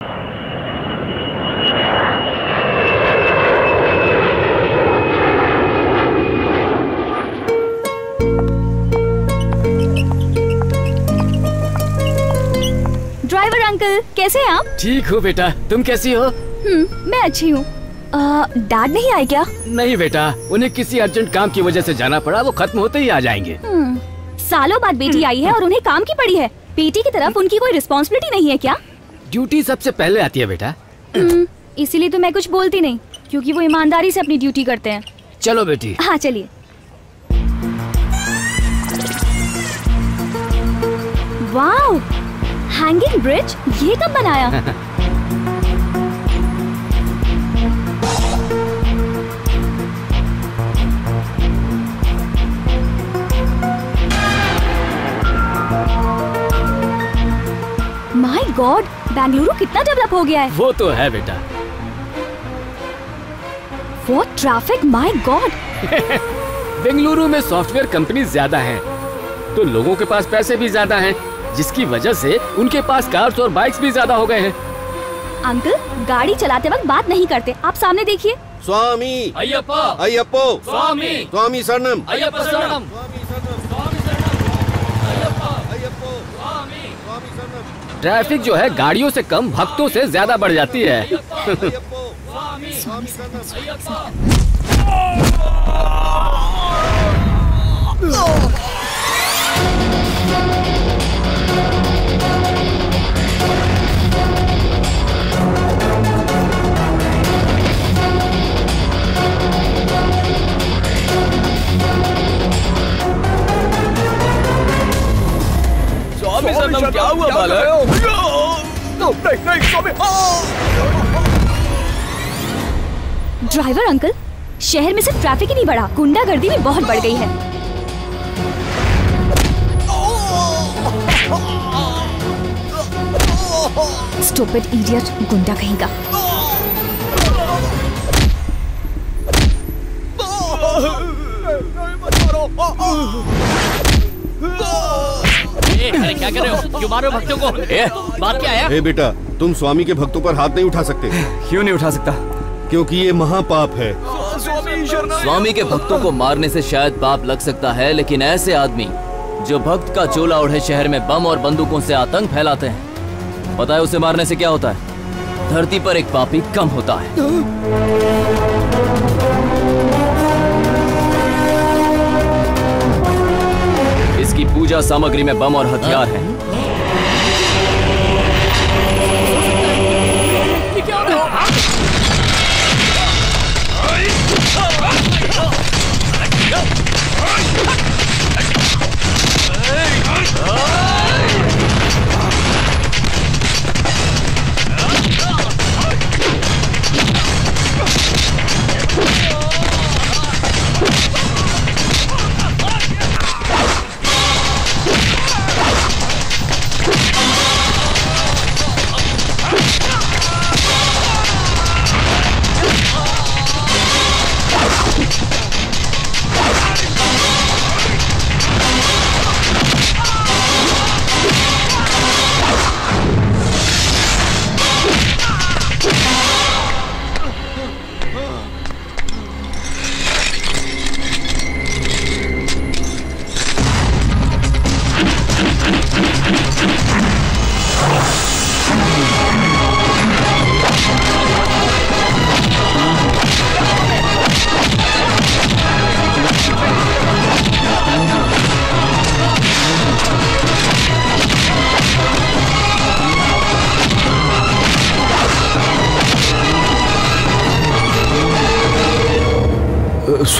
Driver uncle, कैसे हैं आप? ठीक हो बेटा, तुम कैसी हो? मैं अच्छी हूँ। डैड नहीं आए क्या? नहीं बेटा, उन्हें किसी अर्जेंट काम की वजह से जाना पड़ा, वो खत्म होते ही आ जाएंगे। सालों बाद बेटी आई है और उन्हें काम की पड़ी है। बेटी की तरफ उनकी कोई रिस्पॉन्सिबिलिटी नहीं है क्या? ड्यूटी सबसे पहले आती है बेटा। इसीलिए तो मैं कुछ बोलती नहीं, क्योंकि वो ईमानदारी से अपनी ड्यूटी करते हैं। चलो बेटी। हाँ चलिए। वाओ, हैंगिंग ब्रिज, ये कब बनाया? माय गॉड, बेंगलुरु कितना डेवलप हो गया है। वो तो है बेटा। वो ट्रैफिक, माय गॉड। बेंगलुरु में सॉफ्टवेयर कंपनी ज्यादा हैं, तो लोगों के पास पैसे भी ज्यादा हैं, जिसकी वजह से उनके पास कार्स और बाइक्स भी ज्यादा हो गए हैं। अंकल, गाड़ी चलाते वक्त बात नहीं करते, आप सामने देखिए। स्वामी अय्यप्पा, अय्यप्पो, स्वामी स्वामी शरणम, अय्यप्पा शरणम, ट्रैफिक जो है गाड़ियों से कम भक्तों से ज्यादा बढ़ जाती है। स्वामी शरणम, क्या हुआ बालक? नहीं स्वामी। ड्राइवर अंकल, शहर में सिर्फ ट्रैफिक ही नहीं बढ़ा, गुंडागर्दी भी बहुत बढ़ गई है। स्टूपिड इडियट, गुंडा कहीं का। अरे क्या कर रहे हो? क्यों मार रहे हो भक्तों को? बात क्या है? बेटा, तुम स्वामी के भक्तों पर हाथ नहीं उठा सकते। क्यों नहीं उठा सकता? क्योंकि ये महापाप है। स्वामी के भक्तों को मारने से शायद पाप लग सकता है, लेकिन ऐसे आदमी जो भक्त का चोला ओढ़े शहर में बम और बंदूकों से आतंक फैलाते हैं, पता है उसे मारने से क्या होता है? धरती पर एक पापी कम होता है। इसकी पूजा सामग्री में बम और हथियार हैं।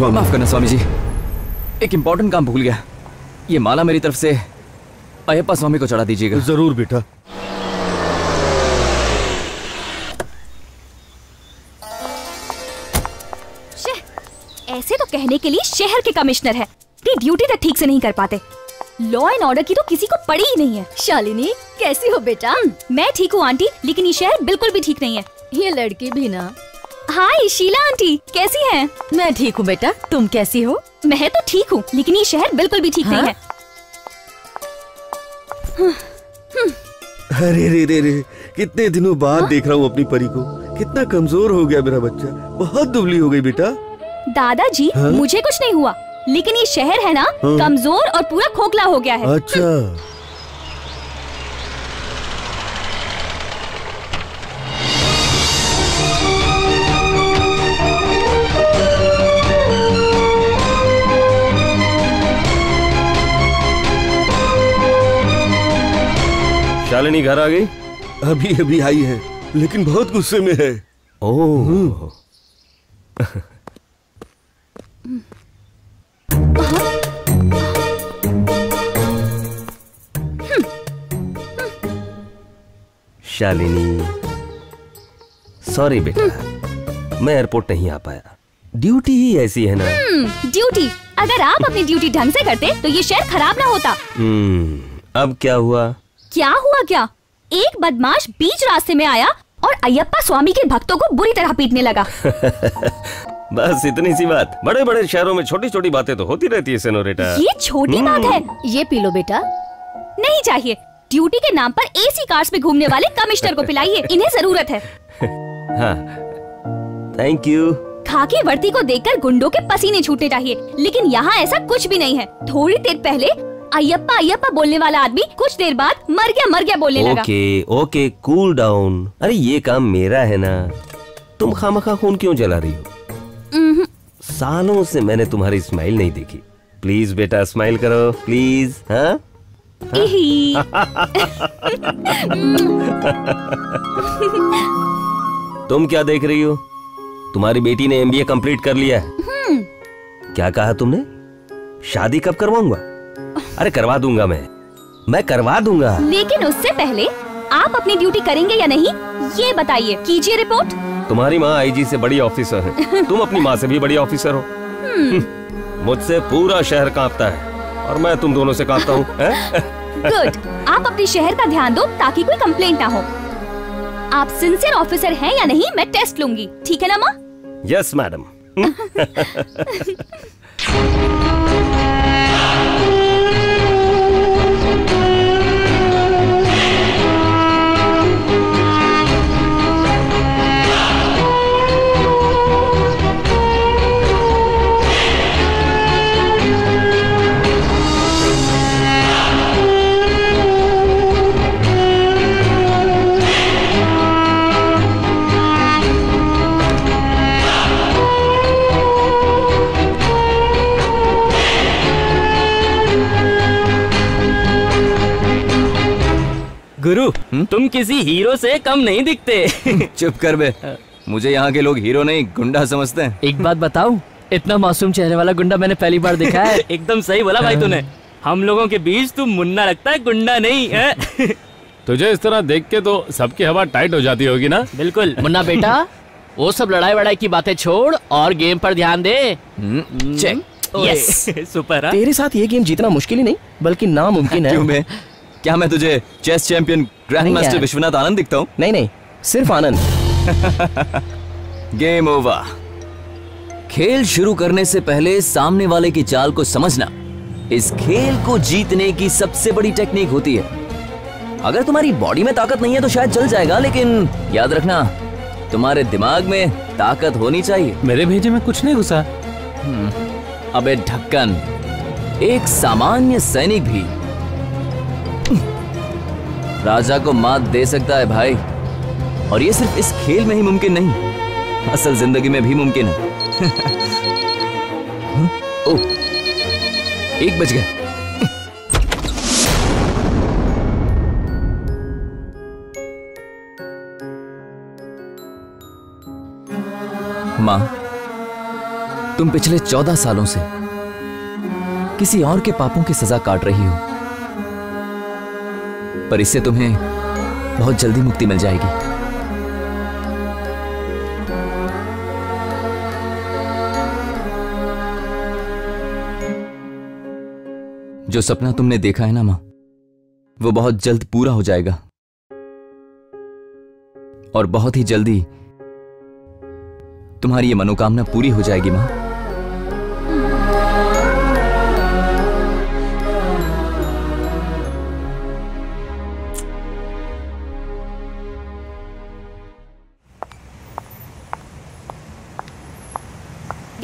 माफ करना स्वामी जी, एक इम्पोर्टेंट काम भूल गया। ये माला मेरी तरफ से अयप्पा स्वामी को चढ़ा दीजिएगा। जरूर बेटा। ऐसे तो कहने के लिए शहर के कमिश्नर है, अपनी ड्यूटी तक ठीक से नहीं कर पाते। लॉ एंड ऑर्डर की तो किसी को पड़ी ही नहीं है। शालिनी, कैसी हो बेटा? मैं ठीक हूँ आंटी, लेकिन ये शहर बिल्कुल भी ठीक नहीं है। ये लड़की भी ना। हाय शीला आंटी, कैसी हैं? मैं ठीक हूँ बेटा, तुम कैसी हो? मैं तो ठीक हूँ, लेकिन ये शहर बिल्कुल भी ठीक नहीं है। अरे रे रे रे, कितने दिनों बाद देख रहा हूँ अपनी परी को। कितना कमजोर हो गया मेरा बच्चा, बहुत दुबली हो गई बेटा। दादाजी मुझे कुछ नहीं हुआ, लेकिन ये शहर है ना कमजोर और पूरा खोखला हो गया है। अच्छा, शालिनी घर आ गई? अभी अभी आई है, लेकिन बहुत गुस्से में है। ओह। शालिनी, सॉरी बेटा, मैं एयरपोर्ट नहीं आ पाया। ड्यूटी ही ऐसी है ना। ड्यूटी? अगर आप अपनी ड्यूटी ढंग से करते तो ये शहर खराब ना होता। अब क्या हुआ? क्या हुआ क्या? एक बदमाश बीच रास्ते में आया और अयप्पा स्वामी के भक्तों को बुरी तरह पीटने लगा। बस इतनी सी बात। बड़े बड़े शहरों में छोटी छोटी बातें तो होती रहती है सेनोरिटा। ये छोटी बात है? ये पी लो बेटा। नहीं चाहिए। ड्यूटी के नाम पर एसी कार्स में घूमने वाले कमिश्नर को पिलाइए, इन्हें जरूरत है। हाँ, थैंक यू। खाकी वर्दी को देखकर गुंडों के पसीने छूटने चाहिए, लेकिन यहाँ ऐसा कुछ भी नहीं है। थोड़ी देर पहले अयप्पा अयप्पा बोलने वाला आदमी कुछ देर बाद मर गया बोलने लगा। Okay okay, cool down. अरे ये काम मेरा है ना, तुम खामखा खून क्यों जला रही हो? सालों से मैंने तुम्हारी स्माइल नहीं देखी। प्लीज बेटा स्माइल करो प्लीज। हाँ तुम क्या देख रही हो? तुम्हारी बेटी ने MBA कंप्लीट कर लिया है। क्या कहा तुमने? शादी कब करवाऊंगा? अरे करवा दूंगा, मैं करवा दूंगा। लेकिन उससे पहले आप अपनी ड्यूटी करेंगे या नहीं, ये बताइए। कीजिए रिपोर्ट। तुम्हारी माँ IG से बड़ी ऑफिसर है, तुम अपनी माँ से भी बड़ी ऑफिसर हो। मुझसे पूरा शहर कांपता है और मैं तुम दोनों से कांपता हूँ। गुड, आप अपने शहर का ध्यान दो ताकि कोई कंप्लेंट ना हो। आप सिंसियर ऑफिसर हैं या नहीं, मैं टेस्ट लूंगी, ठीक है ना माँ? Yes madam. गुरु, तुम किसी हीरो से कम नहीं दिखते। चुप कर बे, मुझे यहाँ के लोग हीरो नहीं गुंडा समझते हैं। एक बात बताऊं, इतना मासूम चेहरे वाला गुंडा मैंने पहली बार देखा है। एकदम सही बोला भाई तूने। हम लोगों के बीच तू मुन्ना लगता है, गुंडा नहीं है। तुझे इस तरह देख के तो सबकी हवा टाइट हो जाती होगी ना? बिल्कुल। मुन्ना बेटा, वो सब लड़ाई वड़ाई की बातें छोड़ और गेम पर ध्यान दे। चेक। Yes, super. तेरे साथ ये गेम जीतना मुश्किल ही नहीं बल्कि नामुमकिन है। क्यों बे? क्या मैं तुझे chess champion grand master Vishwanath Anand दिखता हूँ? नहीं नहीं, सिर्फ आनंद। Game over. खेल शुरू करने से पहले सामने वाले की चाल को समझना इस खेल को जीतने की सबसे बड़ी टेक्निक होती है। अगर तुम्हारी बॉडी में ताकत नहीं है तो शायद चल जाएगा, लेकिन याद रखना तुम्हारे दिमाग में ताकत होनी चाहिए। मेरे भेजे में कुछ नहीं घुसा। अबे ढक्कन, एक सामान्य सैनिक भी राजा को मात दे सकता है भाई, और ये सिर्फ इस खेल में ही मुमकिन नहीं, असल जिंदगी में भी मुमकिन है। ओह, 1 बज गया। माँ, तुम पिछले 14 सालों से किसी और के पापों की सजा काट रही हो, पर इससे तुम्हें बहुत जल्दी मुक्ति मिल जाएगी। जो सपना तुमने देखा है ना मां, वो बहुत जल्द पूरा हो जाएगा, और बहुत ही जल्दी तुम्हारी ये मनोकामना पूरी हो जाएगी मां।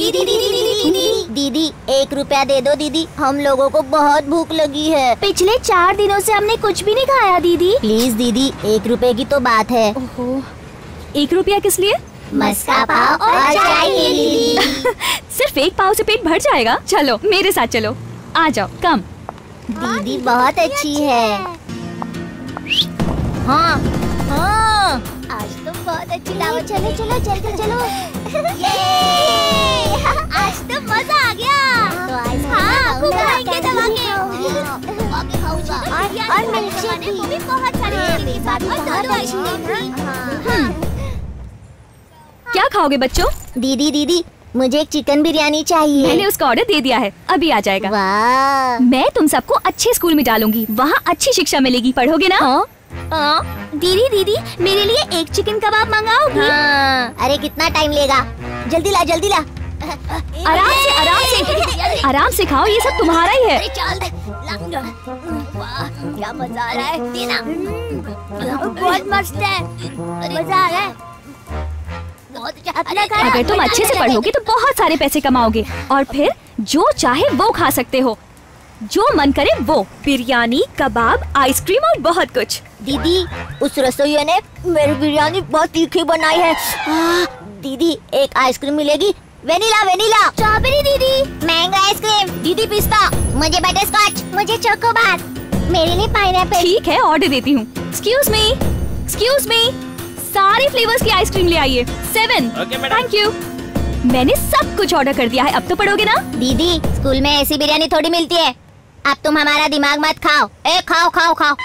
दीदी 1 रुपया दे दो दीदी, हम लोगों को बहुत भूख लगी है। पिछले 4 दिनों से हमने कुछ भी नहीं खाया दीदी। प्लीज दीदी, 1 रुपए की तो बात है। ओहो, 1 रुपया किस लिए? मस्का पाव और चाय के लिए। सिर्फ 1 पाव से पेट भर जाएगा? चलो मेरे साथ चलो, आ जाओ, कम। दीदी बहुत अच्छी है। हाँ हाँ, आज तो बहुत अच्छी दावत। चलो चलो जल्दी चलो। आज तो मजा आ गया। हाँ, खूब खाएंगे दबा के। और मिल्कशेक भी बहुत सारे क्या खाओगे बच्चों? दीदी मुझे एक चिकन बिरयानी चाहिए। मैंने उसका ऑर्डर दे दिया है, अभी आ जाएगा। वाह। मैं तुम सबको अच्छे स्कूल में डालूंगी, वहाँ अच्छी शिक्षा मिलेगी। पढ़ोगे ना? दीदी मेरे लिए 1 चिकन कबाब मंगाओगी? हाँ। अरे कितना टाइम लेगा, जल्दी ला जल्दी ला। आराम से खाओ, ये सब तुम्हारा ही है। क्या मजा आ रहा है, देना। बहुत मस्त है, मजा आ रहा है। अगर तुम अच्छे से पढ़ोगे तो बहुत सारे पैसे कमाओगे और फिर जो चाहे वो खा सकते हो, जो मन करे वो। बिरयानी, कबाब, आइसक्रीम और बहुत कुछ। दीदी उस रसोइया ने मेरी बिरयानी बहुत तीखी बनाई है। दीदी 1 आइसक्रीम मिलेगी? वेनिला। स्ट्रॉबेरी दीदी। Mango ice cream. दीदी पिस्ता। मुझे बटरस्कॉच। मुझे चोकोबार। मेरे लिए पाइनएप्पल। ठीक है, ऑर्डर देती हूँ। एक्सक्यूज मी, सारे फ्लेवर्स की आइसक्रीम ले आइए। 7। Thank you. मैंने सब कुछ ऑर्डर कर दिया है, अब तो पढ़ोगे ना? दीदी स्कूल में ऐसी बिरयानी थोड़ी मिलती है, अब तुम हमारा दिमाग मत खाओ। खाओ।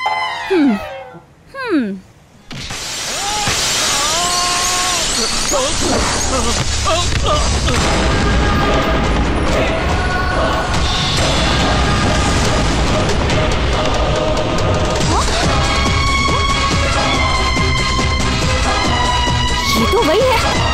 ये तो वही है।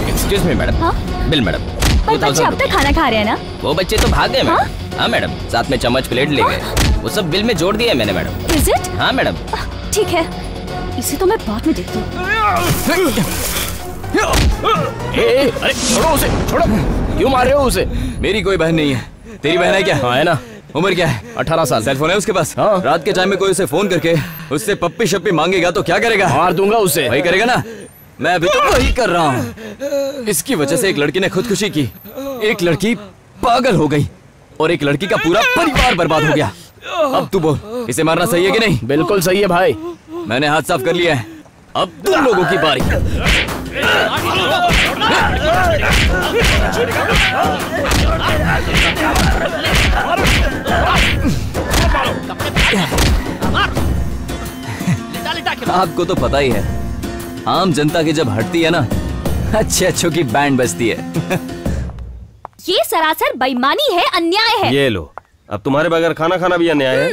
Excuse me madam. Bill madam. पर बच्चे अब तक खाना खा रहे हैं ना? वो बच्चे तो भाग गए मैडम। हाँ मैडम, साथ में चम्मच प्लेट ले गए, वो सब बिल में जोड़ दिया मैंने मैडम। Is it? हाँ मैडम। ठीक है, इसे तो मैं बाद में देखती हूँ। अरे छोड़ो उसे, छोड़ो। क्यों मार रहे हो उसे? मेरी कोई बहन नहीं है। तेरी बहन है क्या? हाँ है ना। उम्र क्या है? 18 साल। सेल फोन है उसके पास? हाँ। रात के टाइम में कोई उसे फोन करके उससे पप्पी शप्पी मांगेगा तो क्या करेगा? मार दूंगा उसे। वही करेगा ना? मैं अभी तो वही कर रहा हूँ। इसकी वजह से एक लड़की ने खुदकुशी की, एक लड़की पागल हो गई और एक लड़की का पूरा परिवार बर्बाद हो गया। अब तू बोल, इसे मारना सही है कि नहीं? बिल्कुल सही है भाई। मैंने हाथ साफ कर लिया है, अब तुम लोगों की बारी। आपको तो पता ही है, आम जनता की जब हटती है ना, अच्छे अच्छों की बैंड बजती है। ये सरासर बेईमानी है, अन्याय है। ये लो, अब तुम्हारे बगैर खाना खाना भी अन्याय है।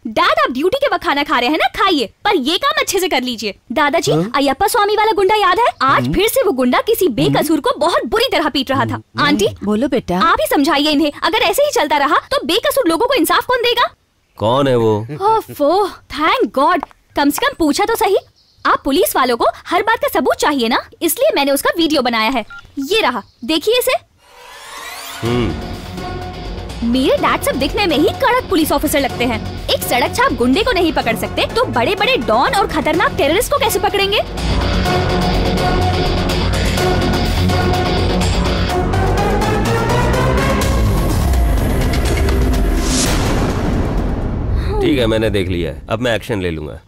डैड आप ड्यूटी के वक्त खाना खा रहे हैं ना, खाइए, पर ये काम अच्छे से कर लीजिए। दादाजी, अयप्पा स्वामी वाला गुंडा याद है? आज फिर से वो गुंडा किसी बेकसूर को बहुत बुरी तरह पीट रहा था। आंटी बोलो बेटा। आप ही समझाइए इन्हें, अगर ऐसे ही चलता रहा तो बेकसूर लोगों को इंसाफ कौन देगा? कौन है वो? ओफो, थैंक गॉड, कम से कम पूछा तो सही। आप पुलिस वालों को हर बात का सबूत चाहिए ना, इसलिए मैंने उसका वीडियो बनाया है। ये रहा, देखिए इसे। मेरे डैड सब दिखने में ही कड़क पुलिस ऑफिसर लगते हैं। एक सड़क छाप गुंडे को नहीं पकड़ सकते तो बड़े बड़े डॉन और खतरनाक टेररिस्ट को कैसे पकड़ेंगे? ठीक है, मैंने देख लिया है, अब मैं एक्शन ले लूंगा।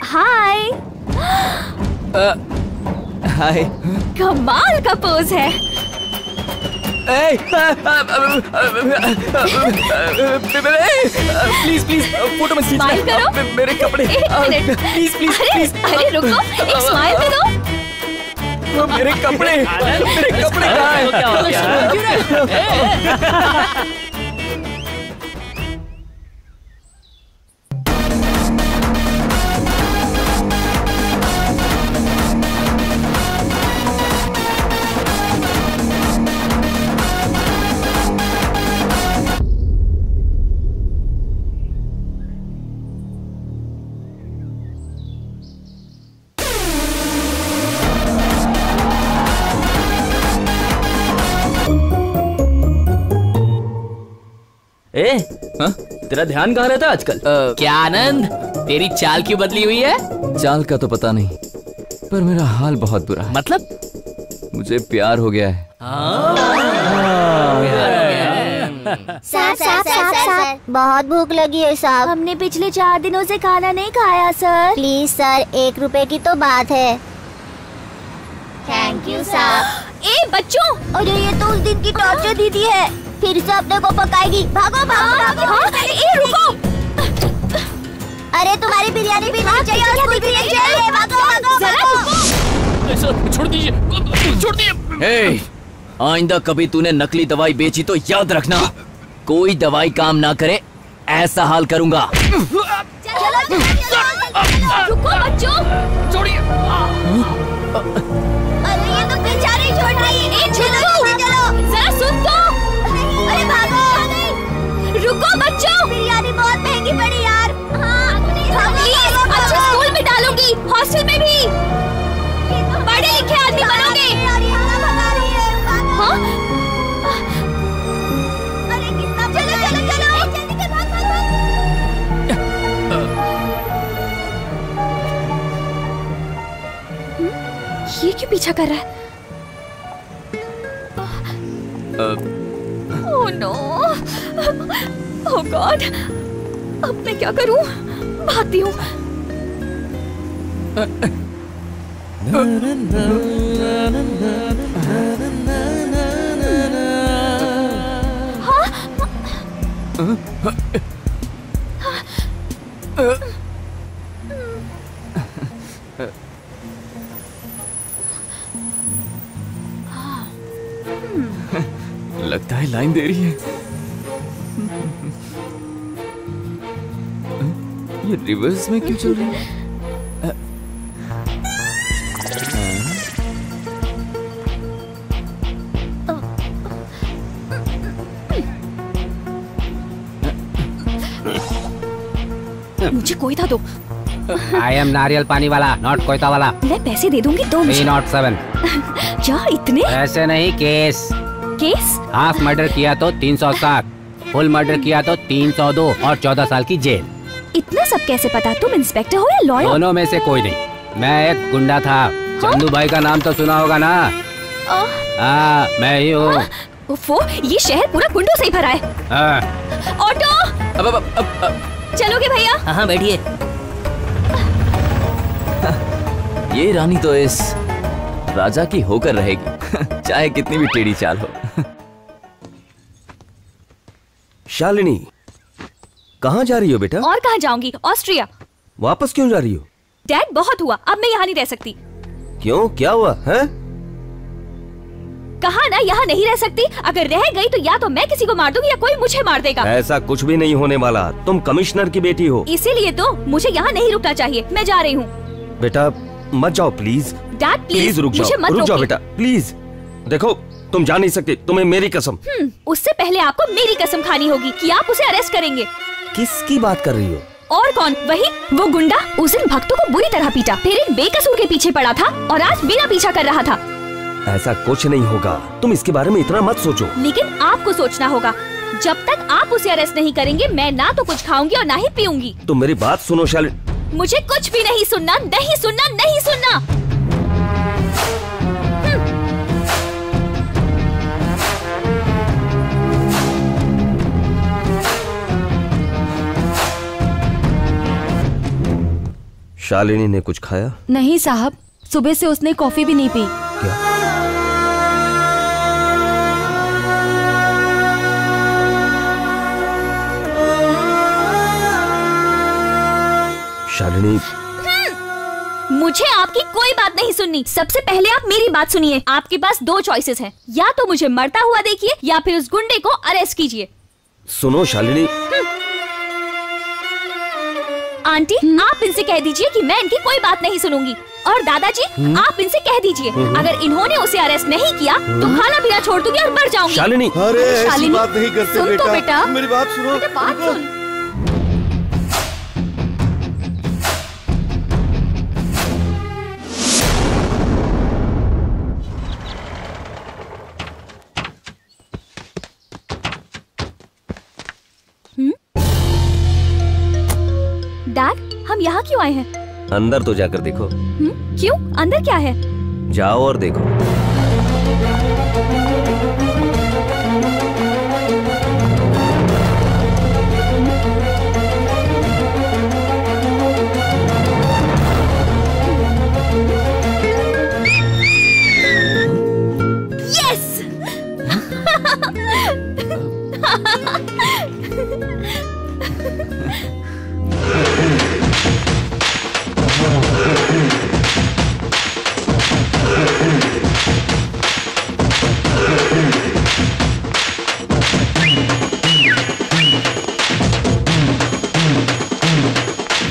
हाय। हाय। कमाल का पोज है। प्लीज प्लीज फोटो में स्माइल करो। मेरे कपड़े प्लीज प्लीज प्लीज। अरे रुको, एक स्माइल दे दो। मेरे कपड़े कहाँ हैं? तेरा ध्यान कहाँ रहता है आजकल? क्या आनंद, तेरी चाल क्यों बदली हुई है? चाल का तो पता नहीं, पर मेरा हाल बहुत बुरा है। मतलब? मुझे प्यार हो गया है। सर, बहुत भूख लगी है साहब। हमने पिछले 4 दिनों से खाना नहीं खाया सर। प्लीज सर, 1 रुपए की तो बात है। थैंक यू साहब। ए बच्चों, अरे ये तो उस दिन की टॉर्चर दीदी है, फिर से अपने को पकाएगी। भागो भागो भागो। ए रुको। अरे तुम्हारी बिरयानी भी नहीं चाहिए, स्कूल भी नहीं चाहिए। भागो भागो भागो। छोड़ दीजिए, छोड़ दीजिए। आइंदा कभी तूने नकली दवाई बेची तो याद रखना, कोई दवाई काम ना करे ऐसा हाल करूंगा। रुको बच्चों, छोड़िए। अरे ये तो बेचारी छोड़ रही है। चलो जरा सुन तो। अरे भागो। रुको बच्चों, बिरयानी बहुत महंगी पड़ी यार। प्लीज, अच्छा स्कूल में डालूंगी, हॉस्टल में भी। पढ़े लिखे आदमी बनोगे। हाँ? अरे कितना चलो चलो चलो जल्दी कर, भाग भाग भाग। ये क्यों पीछा कर रहा है? ओह नो, ओह गॉड, अब मैं क्या करूं? भागती हूँ। लगता है लाइन दे रही है। ये रिवर्स में क्यों चल रही है? मुझे कोयता दो। आई एम नारियल पानी वाला, नॉट कोयता वाला। मैं पैसे दे दूंगी, 2 मिनट। 307। क्या इतने? ऐसे नहीं, केस। केस? हाफ मर्डर किया तो 307, फुल मर्डर किया तो 302 और 14 साल की जेल। इतना सब कैसे पता? तुम इंस्पेक्टर हो या लॉयर? दोनों में से कोई नहीं, मैं एक गुंडा था। चंदू भाई का नाम तो सुना होगा ना? हाँ, मैं ही हूँ। उफ़ो, ये शहर पूरा गुंडों से ही भरा है। ऑटो, चलोगे भैया? हाँ बैठिए। ये रानी तो इस राजा की होकर रहेगी, चाहे कितनी भी टेढ़ी चाल हो। शालिनी, कहाँ जा रही हो बेटा? और कहाँ जाऊंगी? ऑस्ट्रिया। वापस क्यों जा रही हो? डैड बहुत हुआ, अब मैं यहाँ नहीं रह सकती। क्यों, क्या हुआ है? कहा ना यहाँ नहीं रह सकती। अगर रह गई तो या तो मैं किसी को मार दूंगी या कोई मुझे मार देगा। ऐसा कुछ भी नहीं होने वाला, तुम कमिश्नर की बेटी हो। इसीलिए तो मुझे यहाँ नहीं रुकना चाहिए। मैं जा रही हूँ। बेटा मत जाओ प्लीज। डैड प्लीज रुक जाओ, रुक जाओ बेटा प्लीज। देखो तुम जा नहीं सकते, तुम्हें मेरी कसम। उससे पहले आपको मेरी कसम खानी होगी कि आप उसे अरेस्ट करेंगे। किसकी बात कर रही हो? और कौन? वही वो गुंडा उस दिन भक्तों को बुरी तरह पीटा, फिर एक बेकसूर के पीछे पड़ा था और आज बिना पीछा कर रहा था। ऐसा कुछ नहीं होगा, तुम इसके बारे में इतना मत सोचो। लेकिन आपको सोचना होगा। जब तक आप उसे अरेस्ट नहीं करेंगे मैं ना तो कुछ खाऊंगी और ना ही पीऊंगी। तुम मेरी बात सुनो शालिनी। मुझे कुछ भी नहीं सुनना, नहीं सुनना, नहीं सुनना। शालिनी ने कुछ खाया? नहीं साहब, सुबह से उसने कॉफी भी नहीं पी। क्या? शालिनी, मुझे आपकी कोई बात नहीं सुननी। सबसे पहले आप मेरी बात सुनिए। आपके पास दो चॉइसेस हैं, या तो मुझे मरता हुआ देखिए या फिर उस गुंडे को अरेस्ट कीजिए। सुनो शालिनी। आंटी आप इनसे कह दीजिए कि मैं इनकी कोई बात नहीं सुनूंगी। और दादाजी आप इनसे कह दीजिए अगर इन्होंने उसे अरेस्ट नहीं किया तो खाना पीना छोड़ दूंगी और मर जाऊंगी। शालिनी, अरे ऐसी बात नहीं करते सुन बेटा। तो बेटा, मेरी बात सुनो। बात सुन। डैड हम यहाँ क्यों आए हैं? अंदर तो जाकर देखो। क्यों? अंदर क्या है? जाओ और देखो। यस!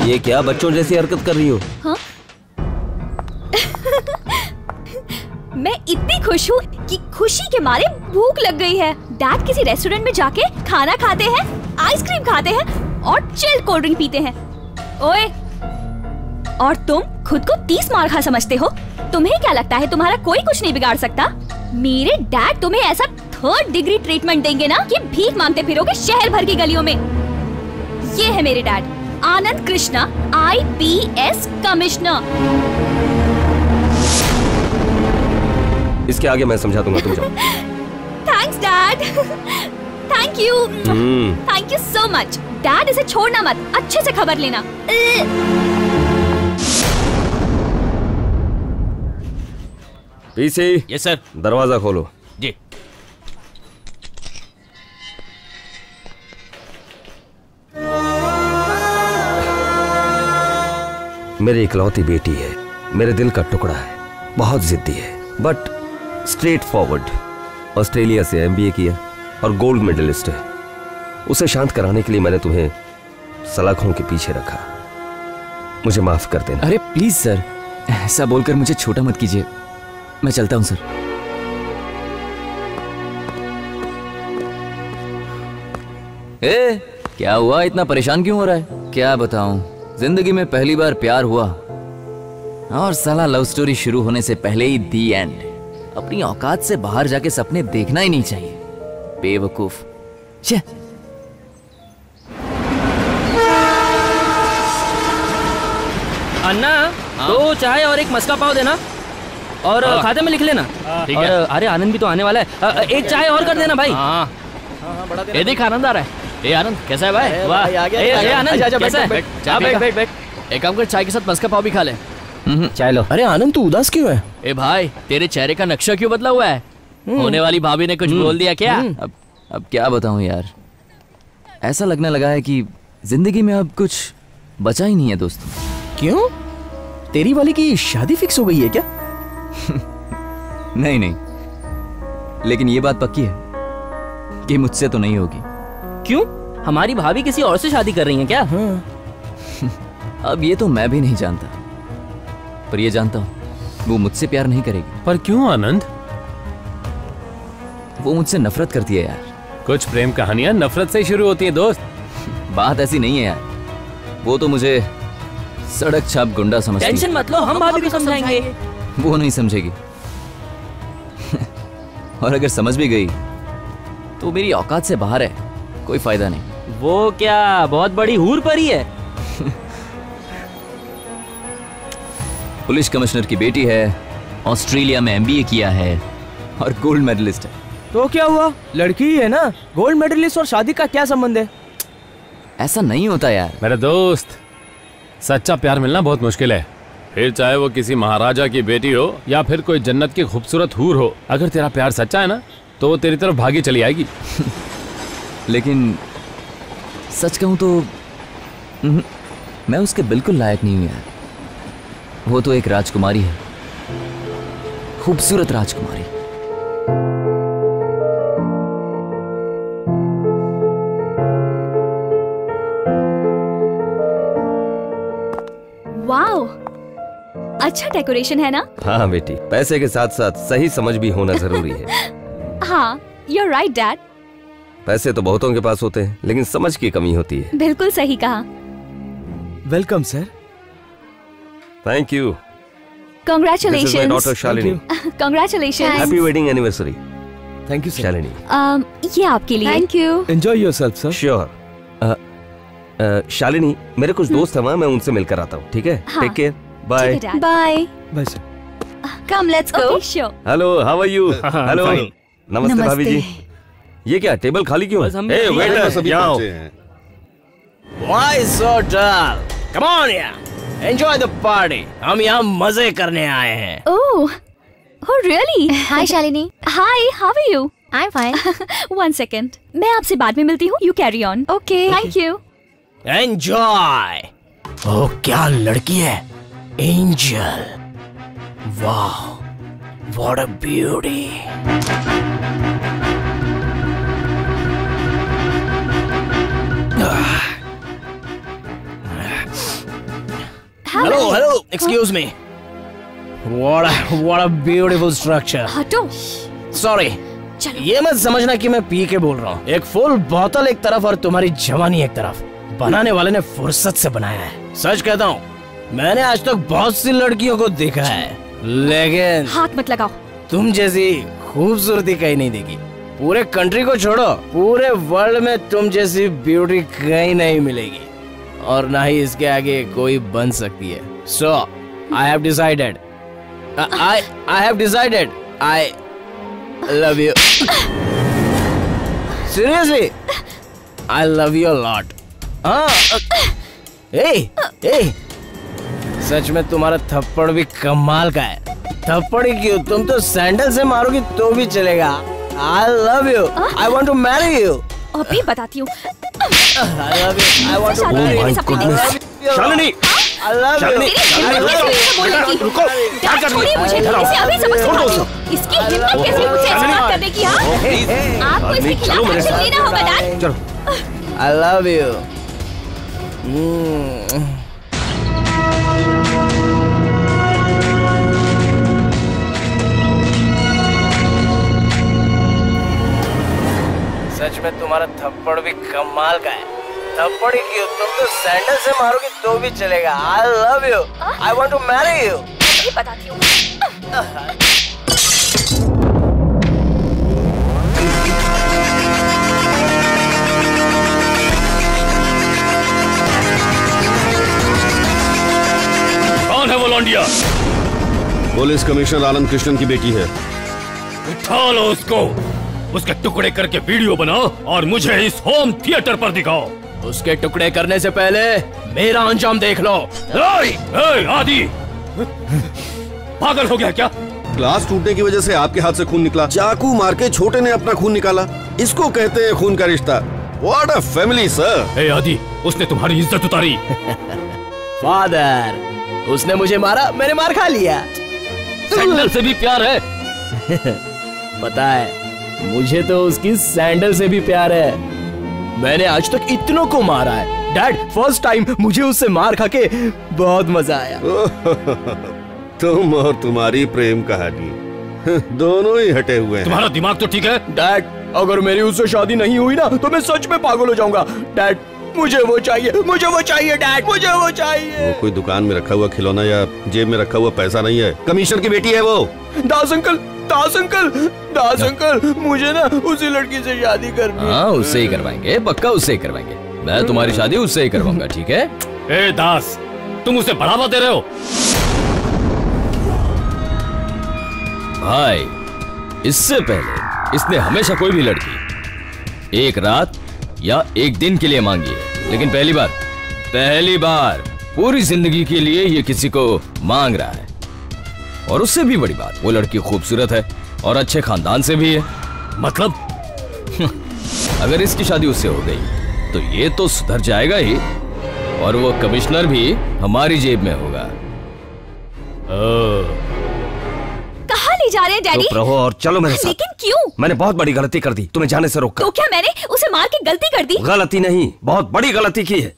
ये क्या बच्चों जैसी हरकत कर रही हो? हाँ? मैं इतनी खुश हूँ कि खुशी के मारे भूख लग गई है। डैड किसी रेस्टोरेंट में जाके खाना खाते हैं, आइसक्रीम खाते हैं और चिल्ड कोल्ड ड्रिंक पीते हैं। ओए, और तुम खुद को 30 मार खा समझते हो? तुम्हें क्या लगता है तुम्हारा कोई कुछ नहीं बिगाड़ सकता? मेरे डैड तुम्हें ऐसा 3rd डिग्री ट्रीटमेंट देंगे ना कि भीख मांगते फिरोगे शहर भर की गलियों में। ये है मेरे डैड, आनंद कृष्णा, IPS कमिश्नर। इसके आगे मैं समझा दूंगा, तुम जाओ। Thanks dad. Thank you, thank you so much. Dad इसे छोड़ना मत, अच्छे से खबर लेना। पीसी। Yes sir. दरवाजा खोलो। जी। मेरी इकलौती बेटी है, मेरे दिल का टुकड़ा है, बहुत जिद्दी है बट स्ट्रेट फॉरवर्ड। ऑस्ट्रेलिया से MBA किया और गोल्ड मेडलिस्ट है। उसे शांत कराने के लिए मैंने तुम्हें सलाखों के पीछे रखा। मुझे माफ कर देना। अरे प्लीज सर, ऐसा बोलकर मुझे छोटा मत कीजिए। मैं चलता हूं सर। क्या हुआ, इतना परेशान क्यों हो रहा है? क्या बताऊं, जिंदगी में पहली बार प्यार हुआ और साला लव स्टोरी शुरू होने से पहले ही दी एंड। अपनी औकात से बाहर जाके सपने देखना ही नहीं चाहिए, बेवकूफ। छे। अन्ना, 2 चाय और 1 मस्का पाव देना और खाते में लिख लेना। ठीक और है। अरे आनंद भी तो आने वाला है, 1 चाय और कर देना भाई। ये देख आनंद आ रहा है। ए आनंद कैसा है भाई? वाह। ए आनंद कैसा है? बैठ। एक काम कर, चाय के साथ मस्का पाव भी खा ले। चाय लो। अरे आनंद तू उदास क्यों है? ए भाई, तेरे चेहरे का नक्शा क्यों बदला हुआ है? होने वाली भाभी ने कुछ बोल दिया क्या? अब क्या बताऊं यार, ऐसा लगने लगा है कि जिंदगी में अब कुछ बचा ही नहीं है दोस्त। क्यों? तेरी वाली की शादी फिक्स हो गई है क्या? नहीं नहीं, लेकिन ये बात पक्की है कि मुझसे तो नहीं होगी। क्यों? हमारी भाभी किसी और से शादी कर रही हैं क्या? अब ये तो मैं भी नहीं जानता, पर ये जानता हूँ वो मुझसे प्यार नहीं करेगी। पर क्यों आनंद? वो मुझसे नफरत करती है यार। कुछ प्रेम कहानियां नफरत से ही शुरू होती है दोस्त। बात ऐसी नहीं है यार, वो तो मुझे सड़क छाप गुंडा समझती है। टेंशन मत लो, हम भाभी को समझाएंगे। वो नहीं समझेगी और अगर समझ भी गई तो मेरी औकात से बाहर है, कोई फायदा नहीं। वो क्या बहुत बड़ी हूर परी है? पुलिस कमिश्नर की बेटी है, ऑस्ट्रेलिया में एमबीए किया है और गोल्ड मेडलिस्ट है। तो क्या हुआ, लड़की ही है ना, गोल्ड मेडलिस्ट और शादी का क्या संबंध है? ऐसा नहीं होता यार मेरे दोस्त, सच्चा प्यार मिलना बहुत मुश्किल है, फिर चाहे वो किसी महाराजा की बेटी हो या फिर कोई जन्नत की खूबसूरत हूर हो। अगर तेरा प्यार सच्चा है ना तो वो तेरी तरफ भागी चली आएगी। लेकिन सच कहूं तो मैं उसके बिल्कुल लायक नहीं हूं यार। वो तो एक राजकुमारी है, खूबसूरत राजकुमारी। वाओ, अच्छा डेकोरेशन है ना? हाँ बेटी, पैसे के साथ साथ सही समझ भी होना जरूरी है। हाँ, you're right, Dad. पैसे तो बहुतों के पास होते हैं, लेकिन समझ की कमी होती है। बिल्कुल सही कहा। Welcome sir. Thank you. Congratulations. This is my daughter Shalini. Congratulations. Happy wedding anniversary. Thank you Shalini. ये आपके लिए। Thank you. Enjoy yourself sir. Sure. Shalini, मेरे कुछ दोस्त हैं वहाँ, मैं उनसे मिलकर आता हूँ, ठीक है? Take care, bye. Bye bye sir. Come let's go. Hello, how are you? Hello, नमस्ते भाभी जी। ये क्या टेबल खाली क्यों है? ए वेटर, यहाँ आओ। Why so dull? Come on यार, enjoy the party. हम यहाँ मजे करने आए हैं। Oh, really? Hi Shalini. Hi, how are you? I'm fine. One second. मैं आपसे बाद में मिलती हूँ. You carry on. Okay. Thank you. Enjoy. ओह क्या लड़की है, एंजल। वाह, what a beauty. Hello, excuse me. What a beautiful structure. हटो। Sorry. ये मत समझना कि मैं पी के बोल रहा हूँ। एक फुल बोतल एक तरफ और तुम्हारी जवानी एक तरफ। बनाने वाले ने फुर्सत से बनाया है। सच कहता हूँ, मैंने आज तक बहुत सी लड़कियों को देखा है, लेकिन हाथ मत लगाओ। तुम जैसी खूबसूरती कहीं नहीं देखी। पूरे कंट्री को छोड़ो, पूरे वर्ल्ड में तुम जैसी ब्यूटी कहीं नहीं मिलेगी, और ना ही इसके आगे कोई बन सकती है। So I have decided. I have decided. I love you. Seriously, I love you a lot. Hey, सच में तुम्हारा थप्पड़ भी कमाल का है। थप्पड़ ही क्यों, तुम तो सैंडल से मारोगी तो भी चलेगा। I love you. I want to marry you. अभी बताती हूँ। I love you. I want to marry you. Shalini, I love you. रुको, क्या कर रही है? मुझे इसे अभी समझ सकती हूँ। इसकी हिम्मत कैसे मुझसे ऐसी बात करने की? आपको इसके खिलाफ एक्शन लेना होगा, डैड। चलो। I love you. सच में तुम्हारा थप्पड़ भी कमाल का है। थप्पड़ ही क्यों, तुम तो सैंडल से मारोगी तो भी चलेगा। I love you. I want to marry you. अभी बताती हूँ। कौन है वो लौंडिया? पुलिस कमिश्नर आनंद कृष्णन की बेटी है। उठा लो उसको, उसके टुकड़े करके वीडियो बनाओ और मुझे इस होम थिएटर पर दिखाओ। उसके टुकड़े करने से पहले मेरा अंजाम देख लो। आदि, पागल हो गया क्या? ग्लास टूटने की वजह से आपके हाथ से खून निकला। चाकू मार के छोटे ने अपना खून निकाला। इसको कहते हैं खून का रिश्ता। What a family sir. ए आदि, उसने तुम्हारी इज्जत उतारी। फादर, उसने मुझे मारा, मैंने मार खा लिया। सैंडल से भी प्यार है। पता है, मुझे तो उसकी सैंडल से भी प्यार है। मैंने आज तक इतनों को मारा है। डैड, फर्स्ट टाइम मुझे उससे मार खा के बहुत मजा आया। तुम और तुम्हारी प्रेम कहानी दोनों ही हटे हुए हैं। तुम्हारा दिमाग तो ठीक है? डैड, अगर मेरी उससे शादी नहीं हुई ना तो मैं सच में पागल हो जाऊंगा। डैड, मुझे वो चाहिए, मुझे वो चाहिए डैड, मुझे वो चाहिए। वो कोई दुकान में रखा हुआ खिलौना या जेब में रखा हुआ पैसा नहीं है, कमिश्नर की बेटी है वो। दास अंकल, दास अंकल, दास अंकल, मुझे ना उसी लड़की से शादी करनी है। हाँ, उससे ही करवाएंगे, पक्का उससे ही करवाएंगे। मैं तुम्हारी शादी उससे ही करवाऊंगा, ठीक है? ए दास, तुम उसे बढ़ावा दे रहे हो। भाई, इससे पहले इसने हमेशा कोई भी लड़की एक रात या एक दिन के लिए मांगी है, लेकिन पहली बार पूरी जिंदगी के लिए ये किसी को मांग रहा है। और उससे भी बड़ी बात, वो लड़की खूबसूरत है और अच्छे खानदान से भी है। मतलब अगर इसकी शादी उससे हो गई तो ये तो सुधर जाएगा ही, और वो कमिश्नर भी हमारी जेब में होगा। कहाँ ले जा रहे हैं डैडी? चुप रहो और चलो मेरे साथ। लेकिन क्यों? मैंने बहुत बड़ी गलती कर दी, तुम्हें जाने से रोका। तो क्या मैंने उसे मार के गलती कर दी? गलती नहीं, बहुत बड़ी गलती की है।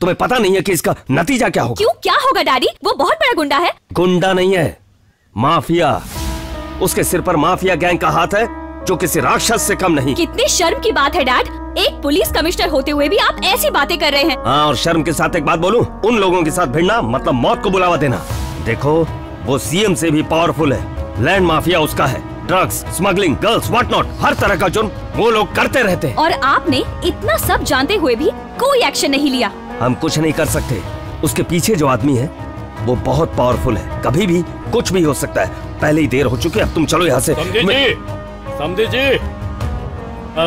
तुम्हें पता नहीं है कि इसका नतीजा क्या होगा? क्यों, क्या होगा डैडी? वो बहुत बड़ा गुंडा है। गुंडा नहीं है, माफिया। उसके सिर पर माफिया गैंग का हाथ है, जो किसी राक्षस से कम नहीं। कितनी शर्म की बात है डैड, एक पुलिस कमिश्नर होते हुए भी आप ऐसी बातें कर रहे हैं। हाँ, और शर्म के साथ एक बात बोलूं, उन लोगों के साथ भिड़ना मतलब मौत को बुलावा देना। देखो, वो सीएम से भी पावरफुल है। लैंड माफिया उसका है। Drugs, smuggling, girls, what not, हर तरह का जुर्म वो लोग करते रहते हैं। और आपने इतना सब जानते हुए भी कोई एक्शन नहीं लिया। हम कुछ नहीं कर सकते। उसके पीछे जो आदमी है वो बहुत पावरफुल है, कभी भी कुछ भी हो सकता है। पहले ही देर हो चुकी है, अब तुम चलो यहाँ से।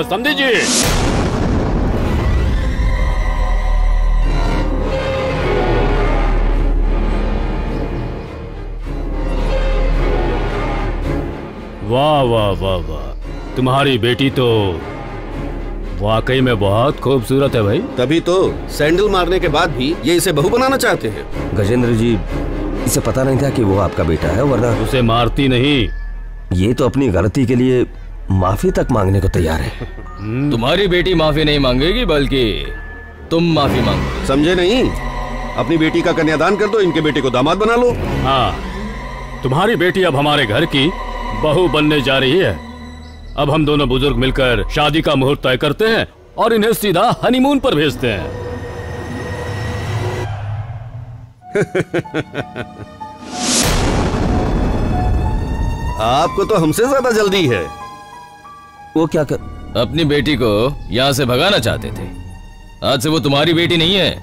समझी जी। वाह वाह वाह वाह, तुम्हारी बेटी तो वाकई में बहुत खूबसूरत है भाई। तभी तो सैंडल मारने के बाद भी ये इसे बहू बनाना चाहते हैं। गजेंद्र जी, इसे पता नहीं था कि वो आपका बेटा है, वरना उसे मारती नहीं। ये तो अपनी गलती के लिए माफी तक मांगने को तैयार है। तुम्हारी बेटी माफी नहीं मांगेगी, बल्कि तुम माफी मांगो। समझे नहीं? अपनी बेटी का कन्यादान कर दो, इनके बेटे को दामाद बना लो। हाँ, तुम्हारी बेटी अब हमारे घर की बहू बनने जा रही है। अब हम दोनों बुजुर्ग मिलकर शादी का मुहूर्त तय करते हैं और इन्हें सीधा हनीमून पर भेजते हैं। आपको तो हमसे ज्यादा जल्दी है। वो क्या कर... अपनी बेटी को यहाँ से भगाना चाहते थे। आज से वो तुम्हारी बेटी नहीं है,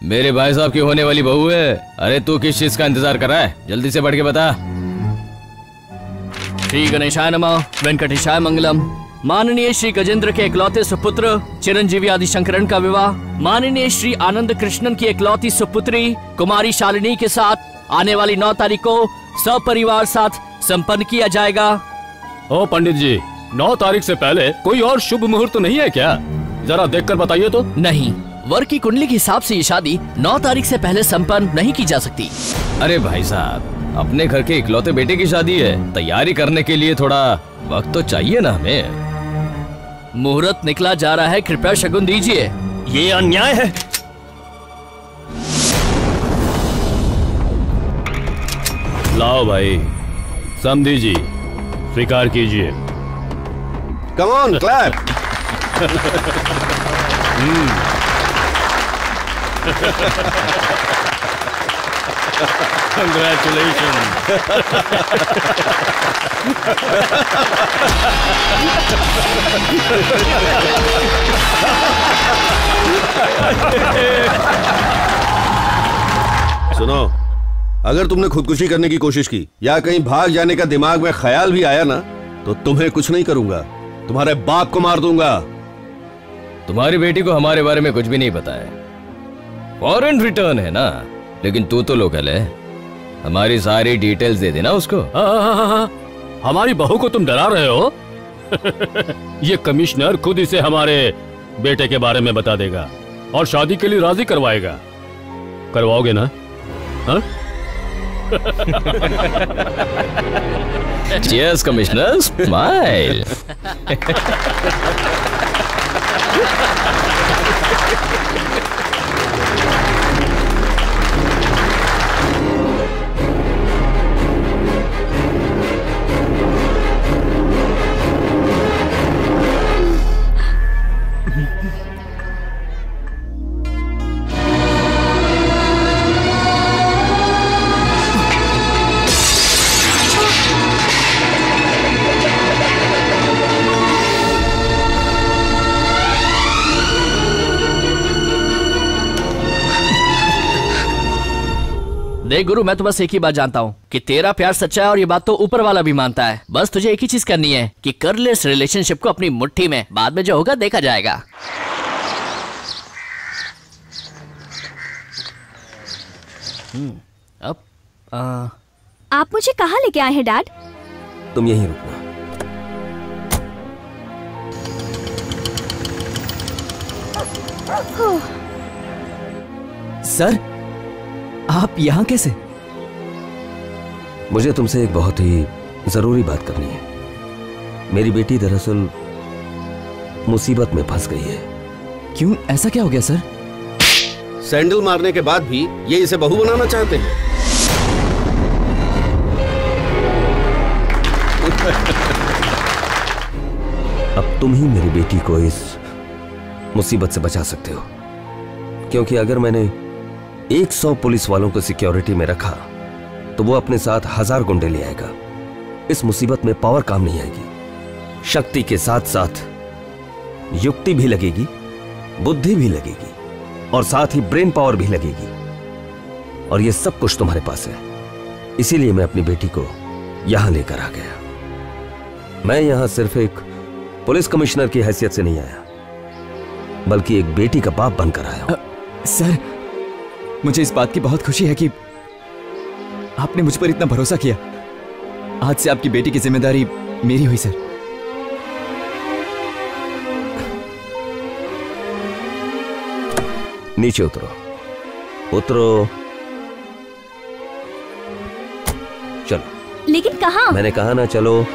मेरे भाई साहब की होने वाली बहू है। अरे तू किस चीज का इंतजार कर रहा है? जल्दी से बढ़ के बता। श्री गणेशाय नमः, वेंकटेशाय मंगलम। माननीय श्री गजेंद्र के इकलौते सुपुत्र चिरंजीवी आदि शंकरन का विवाह माननीय श्री आनंद कृष्णन की इकलौती सुपुत्री कुमारी शालिनी के साथ आने वाली 9 तारीख को सपरिवार साथ संपन्न किया जाएगा। ओ पंडित जी, 9 तारीख से पहले कोई और शुभ मुहूर्त तो नहीं है क्या? जरा देखकर बताइए तो। नहीं, वर की कुंडली के हिसाब से ये शादी 9 तारीख से पहले संपन्न नहीं की जा सकती। अरे भाई साहब, अपने घर के इकलौते बेटे की शादी है, तैयारी करने के लिए थोड़ा वक्त तो चाहिए ना हमें। मुहूर्त निकला जा रहा है, कृपया शगुन दीजिए। ये अन्याय है। लाओ भाई, समधी जी स्वीकार कीजिए। Come on, clap. सुनो, अगर तुमने खुदकुशी करने की कोशिश की या कहीं भाग जाने का दिमाग में ख्याल भी आया ना, तो तुम्हें कुछ नहीं करूंगा, तुम्हारे बाप को मार दूंगा। तुम्हारी बेटी को हमारे बारे में कुछ भी नहीं पता है। फॉरेन रिटर्न है ना, लेकिन तू तो लोकल है। हमारी सारी डिटेल्स दे देना उसको। हमारी बहू को तुम डरा रहे हो? ये कमिश्नर खुद इसे हमारे बेटे के बारे में बता देगा और शादी के लिए राजी करवाएगा। करवाओगे ना? हाँ? Cheers, Commissioner. Smile. देख गुरु, मैं तो बस एक ही बात जानता हूँ कि तेरा प्यार सच्चा है और ये बात तो ऊपर वाला भी मानता है। बस तुझे एक ही चीज करनी है कि कर ले इस रिलेशनशिप को अपनी मुट्ठी में, बाद में जो होगा देखा जाएगा। अब आप मुझे कहाँ लेके आए हैं डैड? तुम यहीं रुकना। सर, आप यहाँ कैसे? मुझे तुमसे एक बहुत ही जरूरी बात करनी है। मेरी बेटी दरअसल मुसीबत में फंस गई है। क्यों, ऐसा क्या हो गया सर? सैंडल मारने के बाद भी ये इसे बहू बनाना चाहते हैं। अब तुम ही मेरी बेटी को इस मुसीबत से बचा सकते हो, क्योंकि अगर मैंने 100 पुलिस वालों को सिक्योरिटी में रखा तो वो अपने साथ 1000 गुंडे ले आएगा। इस मुसीबत में पावर काम नहीं आएगी, शक्ति के साथ साथ युक्ति भी लगेगी, बुद्धि भी लगेगी और साथ ही ब्रेन पावर भी लगेगी, और ये सब कुछ तुम्हारे पास है। इसीलिए मैं अपनी बेटी को यहां लेकर आ गया। मैं यहां सिर्फ एक पुलिस कमिश्नर की हैसियत से नहीं आया, बल्कि एक बेटी का बाप बनकर आया। सर, मुझे इस बात की बहुत खुशी है कि आपने मुझ पर इतना भरोसा किया। आज से आपकी बेटी की जिम्मेदारी मेरी हुई सर। नीचे उतरो, उतरो। चलो। लेकिन कहाँ? मैंने कहा ना, चलो।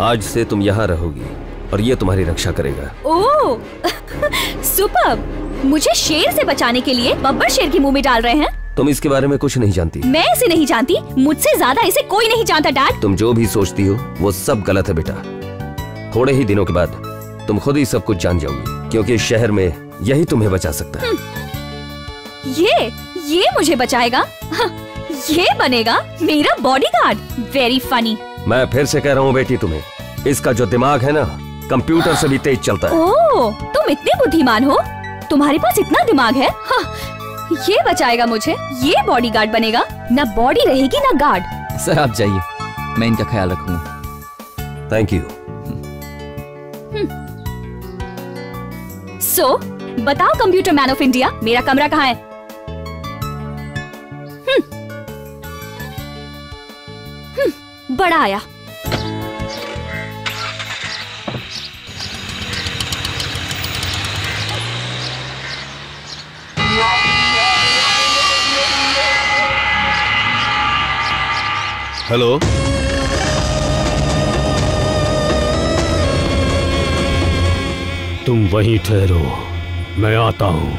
आज से तुम यहाँ रहोगी और ये तुम्हारी रक्षा करेगा। ओह, सुपर्ब! मुझे शेर से बचाने के लिए बब्बर शेर के मुंह में डाल रहे हैं। तुम इसके बारे में कुछ नहीं जानती। मैं इसे नहीं जानती, मुझसे ज्यादा इसे कोई नहीं जानता डैड। तुम जो भी सोचती हो वो सब गलत है बेटा। थोड़े ही दिनों के बाद तुम खुद ही सब कुछ जान जाओगी, क्योंकि इस शहर में यही तुम्हें बचा सकता है। ये मुझे बचाएगा? ये बनेगा मेरा बॉडीगार्ड। Very funny. मैं फिर से कह रहा हूँ बेटी, तुम्हें इसका जो दिमाग है ना, कंप्यूटर से भी तेज चलता है। ओह, तुम इतने बुद्धिमान हो, तुम्हारे पास इतना दिमाग है। हाँ, ये बचाएगा मुझे, ये बॉडीगार्ड बनेगा। ना बॉडी रहेगी ना गार्ड। सर आप जाइए, मैं इनका ख्याल रखूंगा। Thank you. सो बताओ कंप्यूटर मैन ऑफ इंडिया, मेरा कमरा कहाँ है? बड़ा आया। हेलो, तुम वहीं ठहरो, मैं आता हूँ।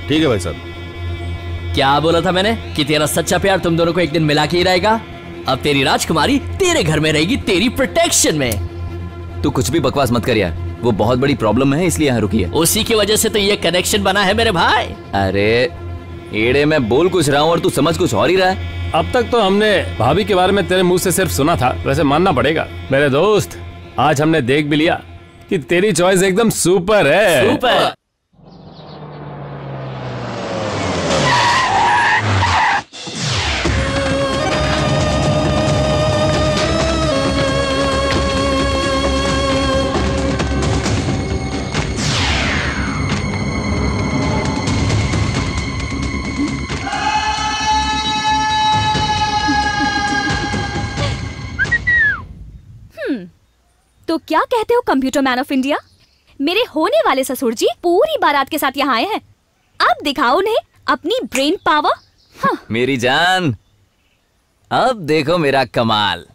ठीक है भाई साहब। क्या बोला था मैंने कि तेरा सच्चा प्यार तुम दोनों को एक दिन मिला के ही रहेगा। अब तेरी राजकुमारी तेरे घर में रहेगी, तेरी प्रोटेक्शन में। तू कुछ भी बकवास मत कर यार, वो बहुत बड़ी प्रॉब्लम है इसलिए यहाँ रुकी है। उसी की वजह से तो ये कनेक्शन बना है मेरे भाई। अरे एड़े, मैं बोल कुछ रहा हूँ और तू समझ कुछ और ही रहा है। अब तक तो हमने भाभी के बारे में तेरे मुंह से सिर्फ सुना था, वैसे मानना पड़ेगा मेरे दोस्त, आज हमने देख भी लिया कि तेरी चॉइस एकदम सुपर है। सुपर। तो क्या कहते हो कंप्यूटर मैन ऑफ इंडिया? मेरे होने वाले ससुर जी पूरी बारात के साथ यहाँ आए हैं। अब दिखाओ उन्हें अपनी ब्रेन पावर। हाँ। मेरी जान, अब देखो मेरा कमाल।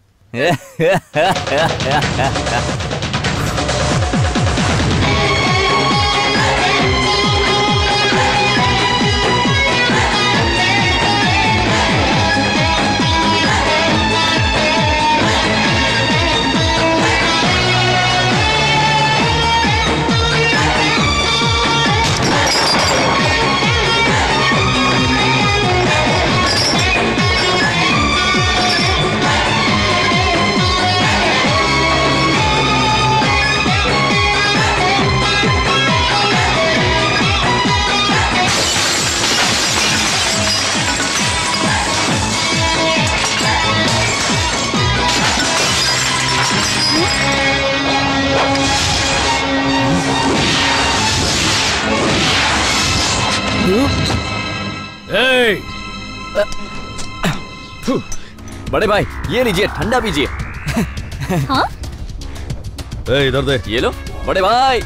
बड़े भाई ये लीजिए, ठंडा पीजिए। हाँ? इधर दे। ये लो बड़े भाई,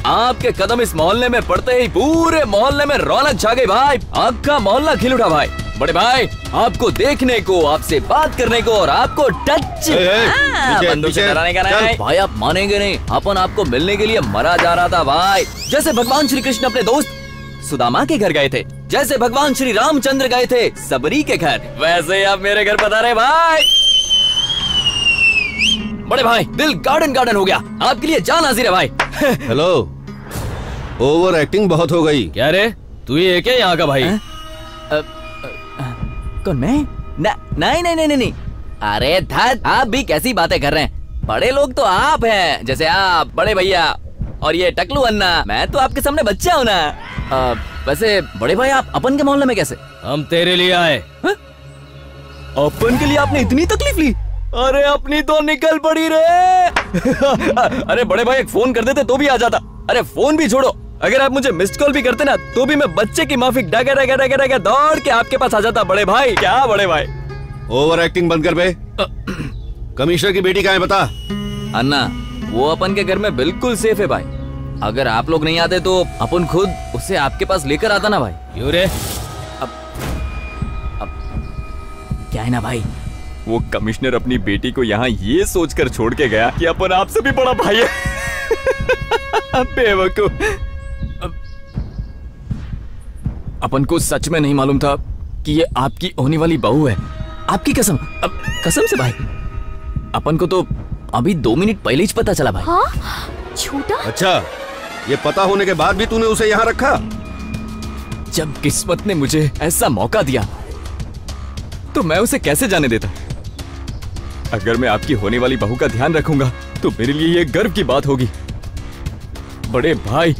आपके कदम इस मोहल्ले में पड़ते ही पूरे मोहल्ले में रौनक छा गई भाई। आपका मोहल्ला खिल उठा भाई। बड़े भाई, आपको देखने को, आपसे बात करने को और आपको टच बंदूक से डराने का नहीं भाई। आप मानेंगे नहीं, अपन आपको मिलने के लिए मरा जा रहा था भाई। जैसे भगवान श्री कृष्ण अपने दोस्त सुदामा के घर गए थे, जैसे भगवान श्री रामचंद्र गए थे सबरी के घर, वैसे आप मेरे घर पधारे भाई। बड़े भाई, दिल गार्डन गार्डन हो गया, आपके लिए जान हाजिर है भाई। हेलो, ओवर एक्टिंग बहुत हो गई। क्या रे, तू ही है क्या यहाँ का भाई? कौन मैं? नहीं नहीं नहीं नहीं। अरे धत, आप भी कैसी बातें कर रहे हैं? बड़े लोग तो आप हैं, जैसे आप बड़े भैया और ये टकलू अन्ना। मैं तो आपके सामने बच्चा हूँ ना। वैसे बड़े भाई, आप अपन के मोहल्ले में कैसे? हम तेरे लिए आए। अपन के लिए आपने इतनी तकलीफ ली? अरे अपनी तो निकल पड़ी रे। अरे बड़े भाई, एक फोन कर देते तो भी आ जाता। अरे फोन भी छोड़ो, अगर आप मुझे मिस्ड कॉल भी करते ना तो भी मैं बच्चे की माफिक डगा डगा डगा डगा दौड़ के आपके पास आ जाता। बड़े भाई, क्या बड़े भाई? ओवर एक्टिंग बंद कर बे। कमिश्नर की बेटी कहाँ है बता? अन्ना, वो अपन के घर में बिल्कुल सेफ है भाई। अगर आप लोग नहीं आते तो अपन खुद उसे आपके पास लेकर आता ना भाई। क्यों रे? अब क्या है ना भाई, वो कमिश्नर अपनी बेटी को यहाँ ये सोचकर छोड़ के गया कि अपन आपसे भी बड़ा भाई है। बेवकूफ। अपन को सच में नहीं मालूम था कि ये आपकी होने वाली बहू है। आपकी कसम, कसम से भाई, अपन को तो अभी 2 मिनट पहले ही पता चला भाई। हाँ? झूठा? अच्छा, ये पता होने के बाद भी तूने उसे यहाँ रखा? जब किस्मत ने मुझे ऐसा मौका दिया तो मैं उसे कैसे जाने देता। अगर मैं आपकी होने वाली बहू का ध्यान रखूंगा तो मेरे लिए ये गर्व की बात होगी। बड़े भाई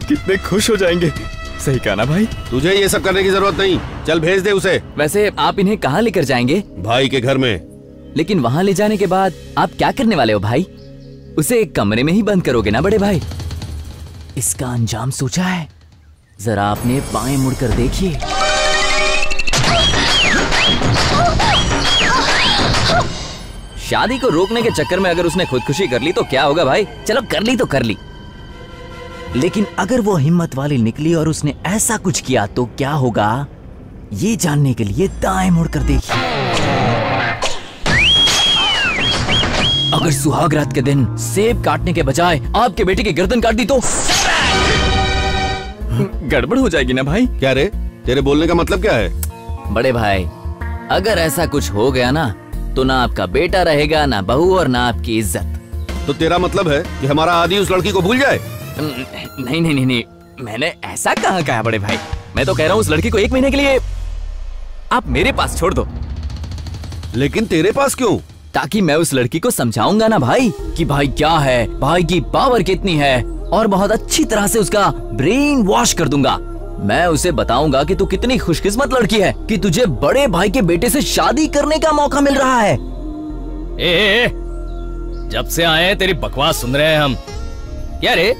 कितने खुश हो जाएंगे। सही कहा ना भाई? तुझे ये सब करने की जरूरत नहीं, चल भेज दे उसे। वैसे आप इन्हें कहाँ लेकर जाएंगे? भाई के घर में। लेकिन वहाँ ले जाने के बाद आप क्या करने वाले हो भाई? उसे एक कमरे में ही बंद करोगे ना बड़े भाई? इसका अंजाम सोचा है? जरा आपने बाएं मुड़कर देखिए। शादी को रोकने के चक्कर में अगर उसने खुदकुशी कर ली तो क्या होगा भाई? चलो कर ली तो कर ली, लेकिन अगर वो हिम्मत वाली निकली और उसने ऐसा कुछ किया तो क्या होगा? ये जानने के लिए दाएं मुड़कर देखिए। अगर सुहाग रात के दिन सेब काटने के बजाय आपके बेटे की गर्दन काट दी तो गड़बड़ हो जाएगी ना भाई? क्या रे, तेरे बोलने का मतलब क्या है? बड़े भाई, अगर ऐसा कुछ हो गया ना तो ना आपका बेटा रहेगा, ना बहू और ना आपकी इज्जत। तो तेरा मतलब है कि हमारा आदि उस लड़की को भूल जाए? नहीं नहीं नहीं नहीं, मैंने ऐसा कहाँ कहा बड़े भाई। मैं तो कह रहा हूँ उस लड़की को 1 महीने के लिए आप मेरे पास छोड़ दो। लेकिन तेरे पास क्यों? ताकि मैं उस लड़की को समझाऊंगा ना भाई कि भाई क्या है, भाई की पावर कितनी है, और बहुत अच्छी तरह से उसका ब्रेन वॉश कर दूंगा। मैं उसे बताऊंगा कि तू कितनी खुशकिस्मत लड़की है कि तुझे बड़े भाई के बेटे से शादी करने का मौका मिल रहा है। जब से आए तेरी बकवास सुन रहे हैं हम। क्या रे,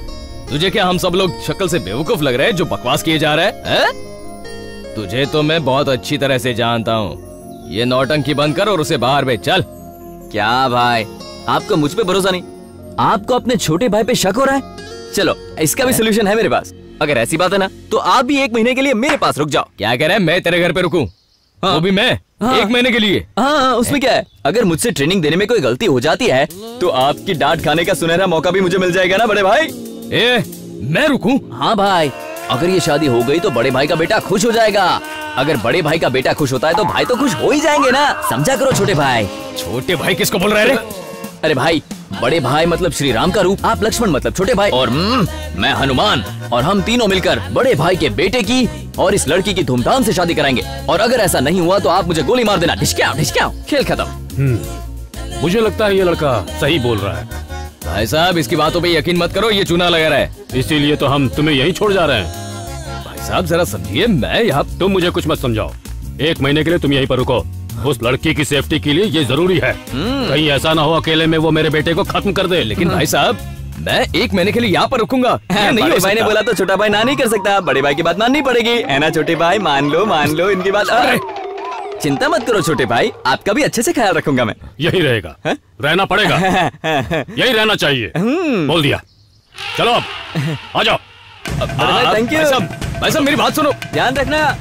तुझे क्या हम सब लोग शक्ल से बेवकूफ लग रहे हैं जो बकवास किए जा रहे हैं? तुझे तो मैं बहुत अच्छी तरह से जानता हूँ। ये नौटंकी बंद कर और उसे बाहर भेज। चल। क्या भाई, आपको मुझ पे भरोसा नहीं? आपको अपने छोटे भाई पे शक हो रहा है? चलो इसका भी सोल्यूशन है मेरे पास। अगर ऐसी बात है ना तो आप भी 1 महीने के लिए मेरे पास रुक जाओ। क्या कह रहा है? मैं तेरे घर पे रुकूं? हाँ। वो भी मैं? हाँ। 1 महीने के लिए? हाँ, उसमें क्या है? अगर मुझसे ट्रेनिंग देने में कोई गलती हो जाती है तो आपकी डांट खाने का सुनहरा मौका भी मुझे मिल जाएगा ना बड़े भाई। मैं रुकूं? हाँ भाई, अगर ये शादी हो गई तो बड़े भाई का बेटा खुश हो जाएगा। अगर बड़े भाई का बेटा खुश होता है तो भाई तो खुश हो ही जाएंगे ना। समझा करो छोटे भाई। छोटे भाई किसको बोल रहे हैं? अरे भाई, बड़े भाई मतलब श्री राम का रूप, आप लक्ष्मण मतलब छोटे भाई, और मैं हनुमान, और हम तीनों मिलकर बड़े भाई के बेटे की और इस लड़की की धूमधाम से शादी कराएंगे। और अगर ऐसा नहीं हुआ तो आप मुझे गोली मार देना। ढिशक्याओ, खेल खत्म। मुझे लगता है ये लड़का सही बोल रहा है। भाई साहब, इसकी बातों पे यकीन मत करो, ये चूना लगा रहा है। इसीलिए तो हम तुम्हें यहीं छोड़ जा रहे हैं। भाई साहब जरा समझिए, मैं यहाँ। तुम मुझे कुछ मत समझाओ। 1 महीने के लिए तुम यहीं पर रुको। उस लड़की की सेफ्टी के लिए ये जरूरी है। कहीं ऐसा ना हो अकेले में वो मेरे बेटे को खत्म कर दे। लेकिन भाई साहब, मैं 1 महीने के लिए यहाँ पर रुकूंगा। बड़े भाई ने बोला तो छोटा भाई ना नहीं कर सकता। बड़े भाई की बात माननी पड़ेगी, है ना छोटे भाई? मान लो इनकी बात। चिंता मत करो छोटे भाई, आपका भी अच्छे से ख्याल रखूंगा मैं। यही रहेगा? रहना पड़ेगा। यही रहना चाहिए। बोल दिया। चलो अब आ जाओ। Thank you. भाई साहब मेरी बात सुनो, ध्यान रखना।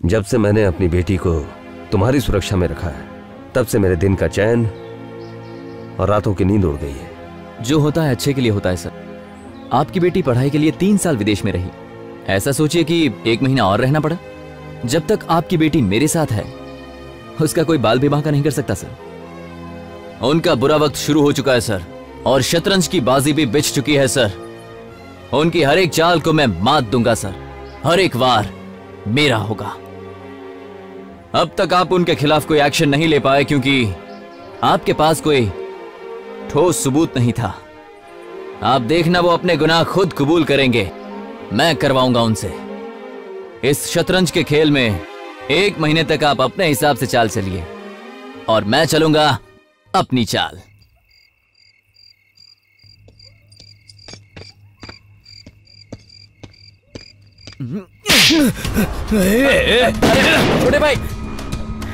जब से मैंने अपनी बेटी को तुम्हारी सुरक्षा में रखा है तब से मेरे दिन का चैन और रातों की नींद उड़ गई है। जो होता है अच्छे के लिए होता है सर। आपकी बेटी पढ़ाई के लिए 3 साल विदेश में रही। ऐसा सोचिए कि 1 महीना और रहना पड़ा। जब तक आपकी बेटी मेरे साथ है उसका कोई बाल विवाह का नहीं कर सकता सर। उनका बुरा वक्त शुरू हो चुका है सर, और शतरंज की बाजी भी बिछ चुकी है सर। उनकी हर एक चाल को मैं मात दूंगा सर। हर एक वार मेरा होगा। अब तक आप उनके खिलाफ कोई एक्शन नहीं ले पाए क्योंकि आपके पास कोई ठोस सबूत नहीं था। आप देखना वो अपने गुनाह खुद कबूल करेंगे। मैं करवाऊंगा उनसे। इस शतरंज के खेल में 1 महीने तक आप अपने हिसाब से चाल चलिए और मैं चलूंगा अपनी चाल।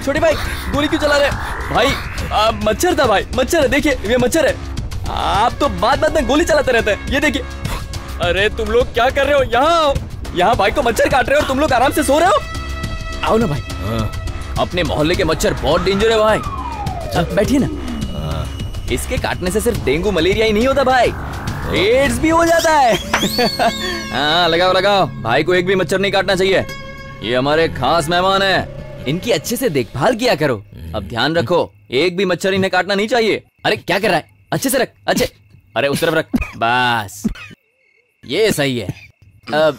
छोटे भाई गोली क्यों चला रहे? भाई मच्छर था भाई, मच्छर है। देखिए ये मच्छर है। आप तो बात में गोली चलाते रहते हैं। ये देखिए। अरे तुम लोग क्या कर रहे हो? यहाँ आओ। यहाँ भाई को मच्छर काट रहे हो और तुम लोग आराम से सो रहे हो। आओ ना भाई। अपने मोहल्ले के मच्छर बहुत डेंजर है भाई। बैठिए ना। इसके काटने से सिर्फ डेंगू मलेरिया ही नहीं होता भाई, एड्स भी हो जाता है। हाँ लगाओ। भाई को एक भी मच्छर नहीं काटना चाहिए। ये हमारे खास मेहमान हैं। इनकी अच्छे से देखभाल किया करो। अब ध्यान रखो, एक भी मच्छर इन्हें काटना नहीं चाहिए। अरे क्या कर रहा है? अच्छे से रख। अच्छे। अरे उस तरफ रख। बस ये सही है। अब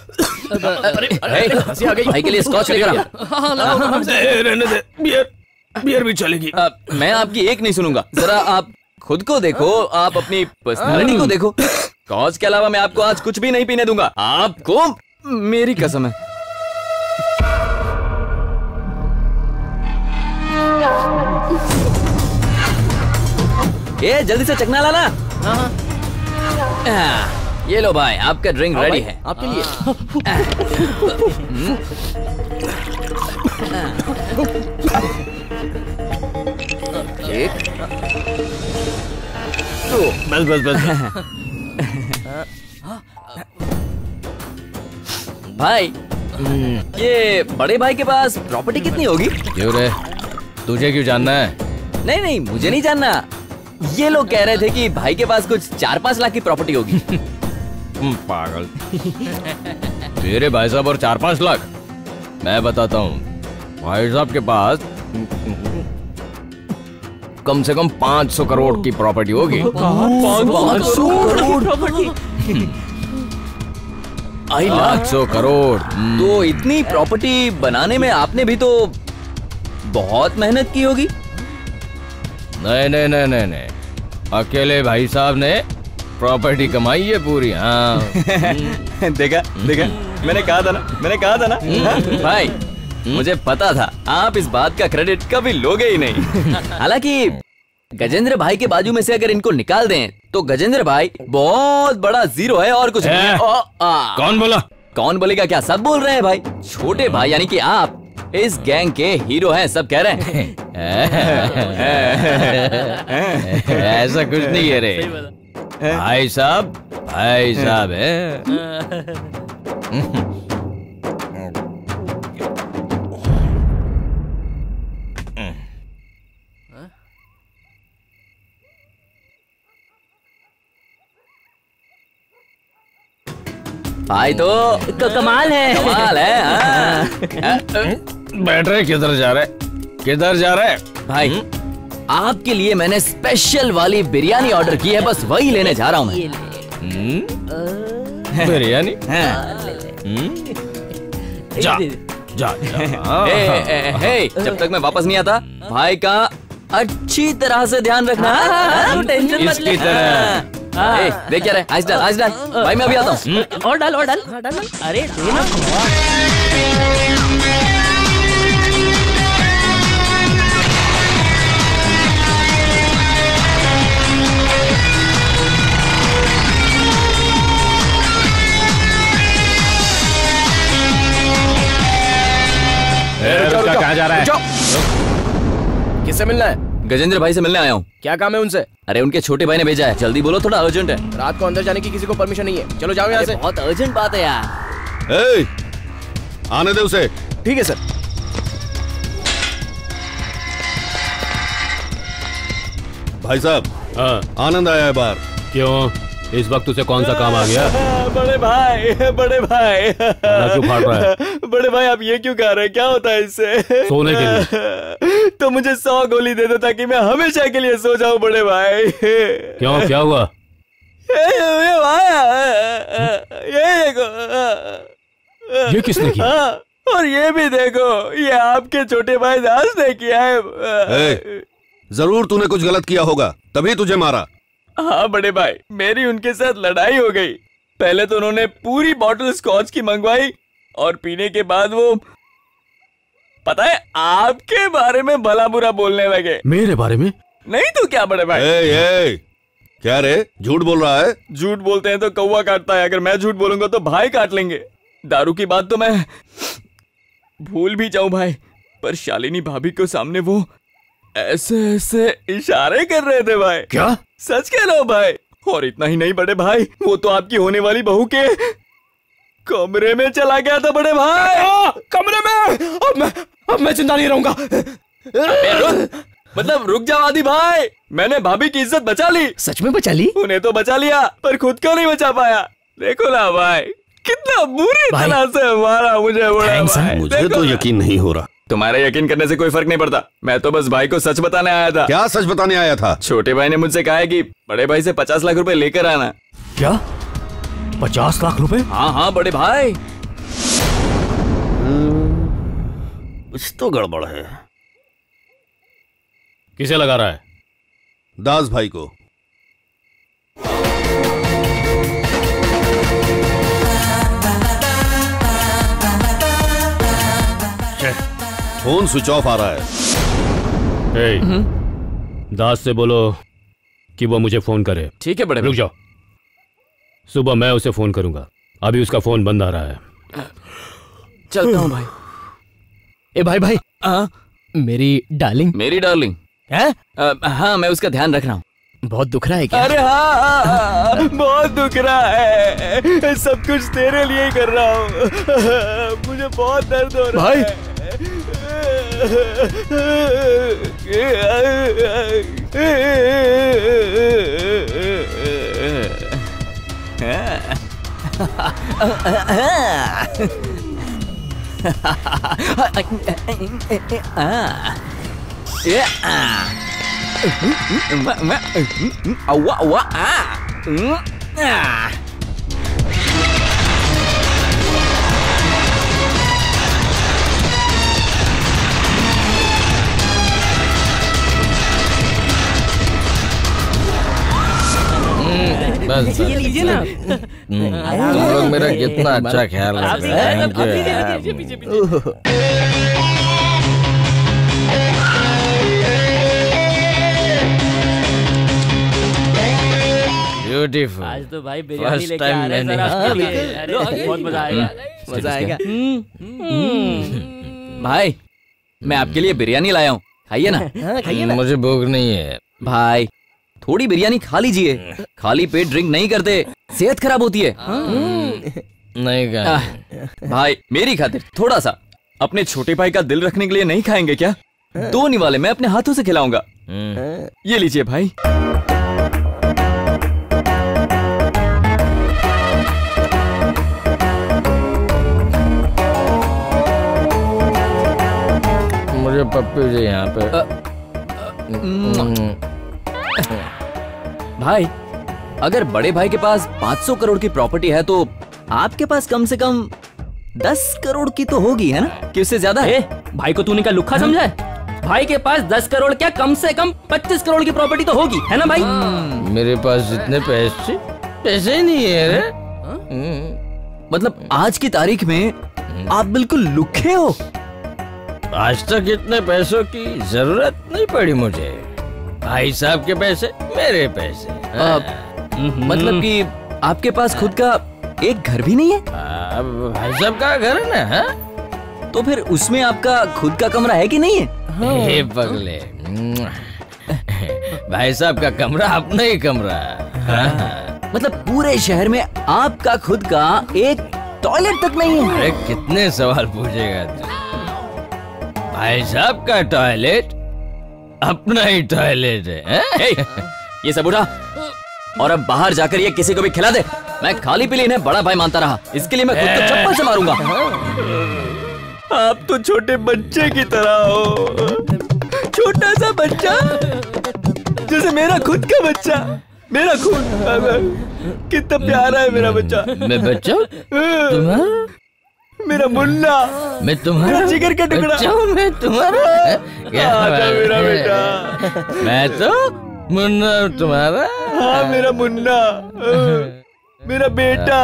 हंसी आ गई। भाई के लिए स्कॉच लेकर आ। रहने दे, बियर भी चलेगी। मैं आपकी एक नहीं सुनूंगा। जरा आप खुद को देखो, आप अपनी पर्सनालिटी को देखो। स्कॉच के अलावा मैं आपको आज कुछ भी नहीं पीने दूंगा। आपको मेरी कसम है। ये जल्दी से चखना लाना। ये लो भाई, आपका ड्रिंक रेडी है आपके लिए। एक बस भाई, ये बड़े भाई के पास प्रॉपर्टी कितनी होगी? क्यों रे, तुझे क्यों जानना है? नहीं मुझे नहीं जानना। ये लोग कह रहे थे कि भाई के पास कुछ 4-5 लाख की प्रॉपर्टी होगी। पागल। तेरे भाई साहब और 4-5 लाख? मैं बताता हूँ, भाई साहब के पास कम से कम 500 करोड़ की प्रॉपर्टी होगी। 500 करोड़ प्रॉपर्टी? 500 करोड़। तो इतनी प्रॉपर्टी बनाने में आपने भी तो बहुत मेहनत की होगी। नहीं, अकेले भाई साहब ने प्रॉपर्टी कमाई है पूरी। हाँ। देखा मैंने कहा था ना भाई, मुझे पता था आप इस बात का क्रेडिट कभी लोगे ही नहीं। हालांकि गजेंद्र भाई के बाजू में से अगर इनको निकाल दें तो गजेंद्र भाई बहुत बड़ा जीरो है और कुछ नहीं। कौन बोला? कौन बोलेगा क्या, सब बोल रहे हैं भाई। छोटे भाई यानी कि आप इस गैंग के हीरो हैं, सब कह रहे हैं। ऐसा कुछ नहीं है रे भाई साहब है। भाई तो कमाल है। कमाल है। बैठ रहे, किधर जा रहे भाई आपके लिए मैंने स्पेशल वाली बिरयानी ऑर्डर की है, बस वही लेने जा रहा हूँ मैं। बिरयानी? जा। जब तक मैं वापस नहीं आता भाई का अच्छी तरह से ध्यान रखना। टेंशन मत ले। इसकी तरह। देख क्या रहे, आइस डाल भाई, मैं अभी आता हूँ। और डाल। अरे देना। कहाँ जा रहा है? किससे मिलना है? गजेंद्र भाई से मिलने आया हूँ। क्या काम है उनसे? अरे उनके छोटे भाई ने भेजा है, जल्दी बोलो, थोड़ा अर्जेंट है। रात को अंदर जाने की किसी को परमिशन नहीं है, चलो जाओ यहाँ से। बहुत अर्जेंट बात है यार। आने दे उसे। ठीक है सर। भाई साहब, आनंद आया है बाहर। क्यों, इस वक्त उसे कौन सा काम आ गया? बड़े भाई क्यों फाड़ रहा है? बड़े भाई आप ये क्यों कह रहे हैं, क्या होता है इससे? सोने के लिए। तो मुझे 100 गोली दे दो ताकि मैं हमेशा के लिए सो जाऊं बड़े भाई। क्यों, क्या हुआ? ये किसने किया? और ये भी देखो, ये आपके छोटे भाई दास ने किया है। जरूर तूने कुछ गलत किया होगा, तभी तुझे मारा। हाँ बड़े भाई, मेरी उनके साथ लड़ाई हो गई। पहले तो उन्होंने पूरी बॉटल स्कॉच की मंगवाई और पीने के बाद वो, पता है, आपके बारे में भला बुरा बोलने लगे। मेरे बारे में? नहीं तो क्या बड़े भाई। क्या रे, झूठ बोल रहा है? झूठ बोलते हैं तो कौवा काटता है, अगर मैं झूठ बोलूंगा तो भाई काट लेंगे। दारू की बात तो मैं भूल भी जाऊं भाई, पर शालिनी भाभी को सामने वो ऐसे ऐसे इशारे कर रहे थे भाई। क्या? सच कह रहा हूं भाई। और इतना ही नहीं बड़े भाई, वो तो आपकी होने वाली बहू के कमरे में चला गया था बड़े भाई। कमरे में? अब मैं जिंदा नहीं रहूंगा। मतलब रुक जाओ आदि भाई, मैंने भाभी की इज्जत बचा ली। सच में बचा ली? उन्हें तो बचा लिया पर खुद को नहीं बचा पाया। देखो ना भाई, कितना बुरी तरह से मारा मुझे बड़ा भाई। मुझे तो यकीन नहीं हो रहा। तुम्हारे यकीन करने से कोई फर्क नहीं पड़ता, मैं तो बस भाई को सच बताने आया था। क्या सच बताने आया था? छोटे भाई ने मुझसे कहा है कि बड़े भाई से 50 लाख रुपए लेकर आना। क्या 50 लाख रुपए? हाँ बड़े भाई। कुछ तो गड़बड़ है। किसे लगा रहा है? दास भाई को। फोन स्विच ऑफ आ रहा है। दास से बोलो कि वो मुझे फोन करे। ठीक है बड़े भाई। रुक जाओ, सुबह मैं उसे फोन करूंगा, अभी उसका फोन बंद आ रहा है। चलता हूँ भाई। ए भाई मेरी डार्लिंग। मेरी डार्लिंग है? हाँ, मैं उसका ध्यान रख रहा हूँ। बहुत दुख रहा है क्या? अरे हाँ, बहुत दुख रहा है। सब कुछ तेरे लिए ही कर रहा हूँ। मुझे बहुत दर्द हो रहा है बस ये लीजिए ना। तुम लोग मेरा कितना अच्छा ख्याल रखते हैं। Thank you। ब्यूटीफुल। आज तो भाई बिरयानी लेके आ रहे हैं जरा। अरे बहुत मजा आएगा। मजा आएगा। भाई मैं आपके लिए बिरयानी लाया हूँ, खाइए ना। खाइए ना। मुझे भूख नहीं है भाई, थोड़ी बिरयानी खा लीजिए। खाली पेट ड्रिंक नहीं करते, सेहत खराब होती है। नहीं खाएंगे। भाई मेरी खातिर थोड़ा सा अपने छोटे भाई का दिल रखने के लिए नहीं खाएंगे क्या? 2 निवाले मैं अपने हाथों से खिलाऊंगा। ये लीजिए भाई। मुझे पप्पी जी यहाँ पे। भाई अगर बड़े भाई के पास 500 करोड़ की प्रॉपर्टी है तो आपके पास कम से कम 10 करोड़ की तो होगी, है ना? कि उससे ज्यादा है? भाई को तूने क्या लुक्खा समझा है? भाई के पास 10 करोड़ क्या, कम से कम 25 करोड़ की प्रॉपर्टी तो होगी, है ना भाई? मेरे पास जितने पैसे ही नहीं है रे। मतलब आज की तारीख में आप बिल्कुल लुखे हो। आज तक इतने पैसों की जरूरत नहीं पड़ी मुझे। भाई साहब के पैसे मेरे पैसे। मतलब कि आपके पास खुद का एक घर भी नहीं है? भाई साहब का घर है ना। हा? तो फिर उसमें आपका खुद का कमरा है कि नहीं है? हे पगले, भाई साहब का कमरा अपना ही कमरा। मतलब पूरे शहर में आपका खुद का एक टॉयलेट तक नहीं है? अरे कितने सवाल पूछेगा तू? भाई साहब का टॉयलेट अपना ही टॉयलेट है। ये सब उठा और अब बाहर जाकर ये किसी को भी खिला दे। मैं खाली पीली इन्हें बड़ा भाई मानता रहा, इसके लिए मैं खुद को चप्पल से मारूंगा। आप तो छोटे बच्चे की तरह हो, छोटा सा बच्चा जैसे मेरा खुद का बच्चा, मेरा खून। कितना प्यारा है मेरा बच्चा। मैं बच्चा? तुम्हारा? मेरा मुन्ना, मैं तुम्हारा जिगर का टुकड़ा। मैं तुम्हारा? आजा मेरा बेटा। मैं तो मुन्ना तुम्हारा। हाँ मेरा मुन्ना, मेरा बेटा,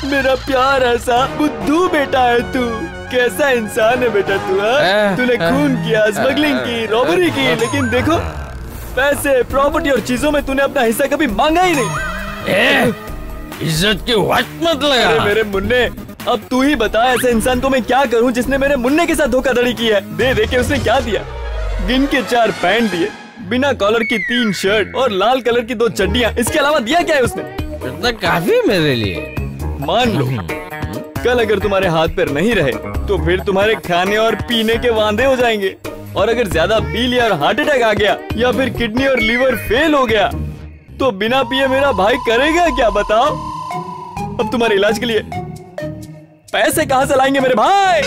मेरा प्यारा सा बुद्धू बेटा है तू। कैसा इंसान है बेटा तू? तूने खून किया, स्मगलिंग की, रॉबरी की, लेकिन देखो पैसे, प्रॉपर्टी और चीजों में तूने अपना हिस्सा कभी मांगा ही नहीं। इज्जत की वाट मत लगा। अरे मेरे मुन्ने, अब तू ही बता ऐसे इंसान को मैं क्या करूं जिसने मेरे मुन्ने के साथ धोखाधड़ी की है। दे दे के उसने क्या दिया? गिन के 4 पैंट दिए, बिना कॉलर की 3 शर्ट और लाल कलर की 2 चड्डियां। इसके अलावा दिया क्या है उसने? इतना काफी मेरे लिए। मान लो कल अगर तुम्हारे हाथ पैर नहीं रहे तो फिर तुम्हारे खाने और पीने के वांदे हो जाएंगे। और अगर ज्यादा पी लिया और हार्ट अटैक आ गया या फिर किडनी और लीवर फेल हो गया तो बिना पिए मेरा भाई करेगा क्या बताओ? अब तुम्हारे इलाज के लिए पैसे कहाँ से लाएंगे मेरे भाई?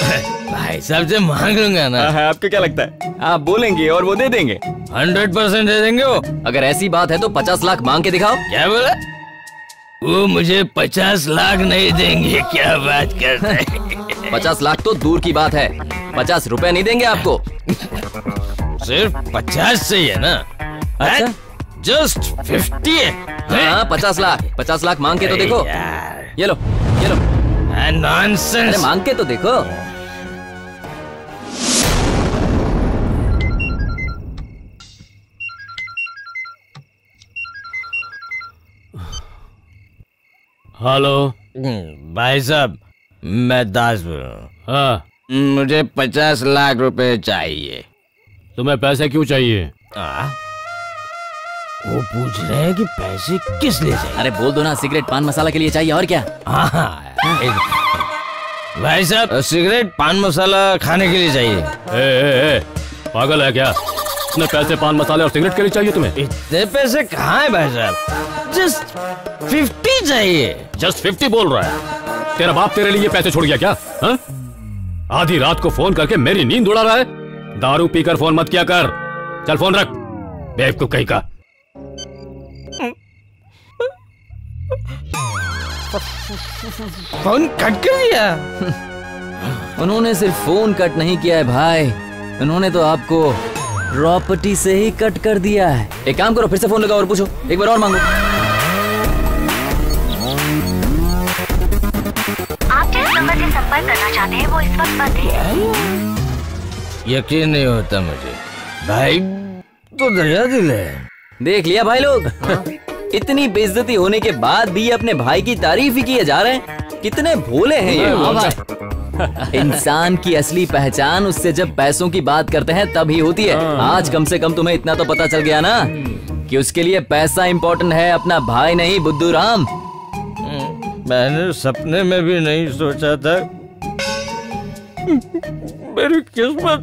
भाई साहब से मांग लूंगा ना। आपको क्या लगता है आप बोलेंगे और वो दे देंगे? 100% दे देंगे वो। अगर ऐसी बात है तो 50 लाख मांग के दिखाओ। क्या बोला? वो मुझे 50 लाख नहीं देंगे। क्या बात करते हैं? 50 लाख तो दूर की बात है, 50 रुपए नहीं देंगे आपको। सिर्फ 50 से ही है ना? अच्छा? जस्ट 50 है। हाँ 50 लाख मांग के तो देखो। ये लो ये लो। नॉनसेंस। अरे मांग के तो देखो। हेलो भाई साहब, मैं दास बोल रहा हूँ। हाँ मुझे 50 लाख रुपए चाहिए। तुम्हें पैसे क्यों चाहिए? वो पूछ रहे हैं कि पैसे किस लिए चाहिए। अरे बोल दो ना, सिगरेट पान मसाला के लिए चाहिए और क्या। भाई साहब सिगरेट पान मसाला खाने के लिए चाहिए। ए, पागल है क्या? इतने पैसे पान मसाले और सिगरेट के लिए चाहिए तुम्हें? इतने पैसे कहाँ है भाई साहब? जस्ट 50 चाहिए। जस्ट 50 बोल रहा है? तेरा बाप तेरे लिए पैसे छोड़ गया क्या? हा? आधी रात को फोन करके मेरी नींद उड़ा रहा है। दारू पीकर फोन मत किया कर। चल फोन रख, बेवकूफ कहीं का। फोन कट कर दिया। उन्होंने सिर्फ फोन कट नहीं किया है भाई, उन्होंने तो आपको प्रॉपर्टी से ही कट कर दिया है। एक काम करो, फिर से फोन लगाओ और पूछो, एक बार और मांगो। नंबर से संपर्क करना चाहते हैं वो इस वक्त बंद है। यकीन नहीं होता मुझे भाई, तो दरिया दिल है। देख लिया भाई लोग, इतनी बेइज्जती होने के बाद भी अपने भाई की तारीफ ही किए जा रहे हैं। कितने भोले हैं ये। हाँ भाई। इंसान की असली पहचान उससे जब पैसों की बात करते हैं तभी होती है। आज कम से कम तुम्हें इतना तो पता चल गया ना कि उसके लिए पैसा इम्पोर्टेंट है, अपना भाई नहीं। बुद्धू राम, मैंने सपने में भी नहीं सोचा था मेरी किस्मत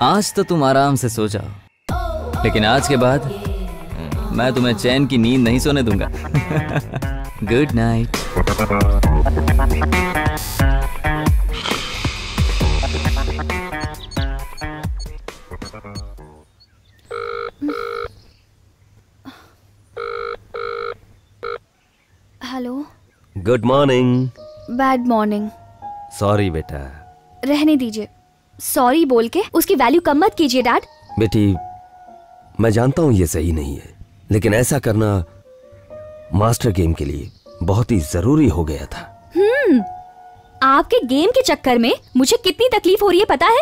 आज तो तुम आराम से सो जाओ, लेकिन आज के बाद मैं तुम्हें चैन की नींद नहीं सोने दूंगा। Good night. Hello. Good morning. Bad morning. Sorry बेटा। रहने दीजिए, सॉरी बोल के उसकी वैल्यू कम मत कीजिए डैड। बेटी, मैं जानता हूं ये सही नहीं है, लेकिन ऐसा करना मास्टर गेम के लिए बहुत ही जरूरी हो गया था। आपके गेम के चक्कर में मुझे कितनी तकलीफ हो रही है पता है?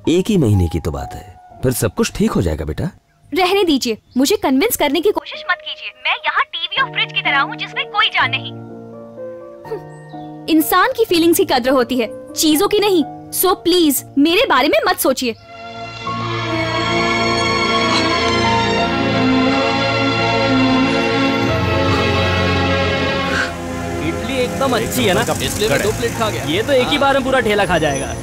1 ही महीने की तो बात है, फिर सब कुछ ठीक हो जाएगा बेटा। रहने दीजिए, मुझे कन्विंस करने की कोशिश मत कीजिए। मैं यहाँ टीवी और फ्रिज की तरह हूँ जिसमें कोई जान नहीं। इंसान की फीलिंग्स की कद्र होती है, चीजों की नहीं। सो प्लीज मेरे बारे में मत सोचिए। इडली एकदम अच्छी है ना, इसलिए मैं 2 प्लेट खा गया। ये तो एक ही बार में पूरा ठेला खा जाएगा।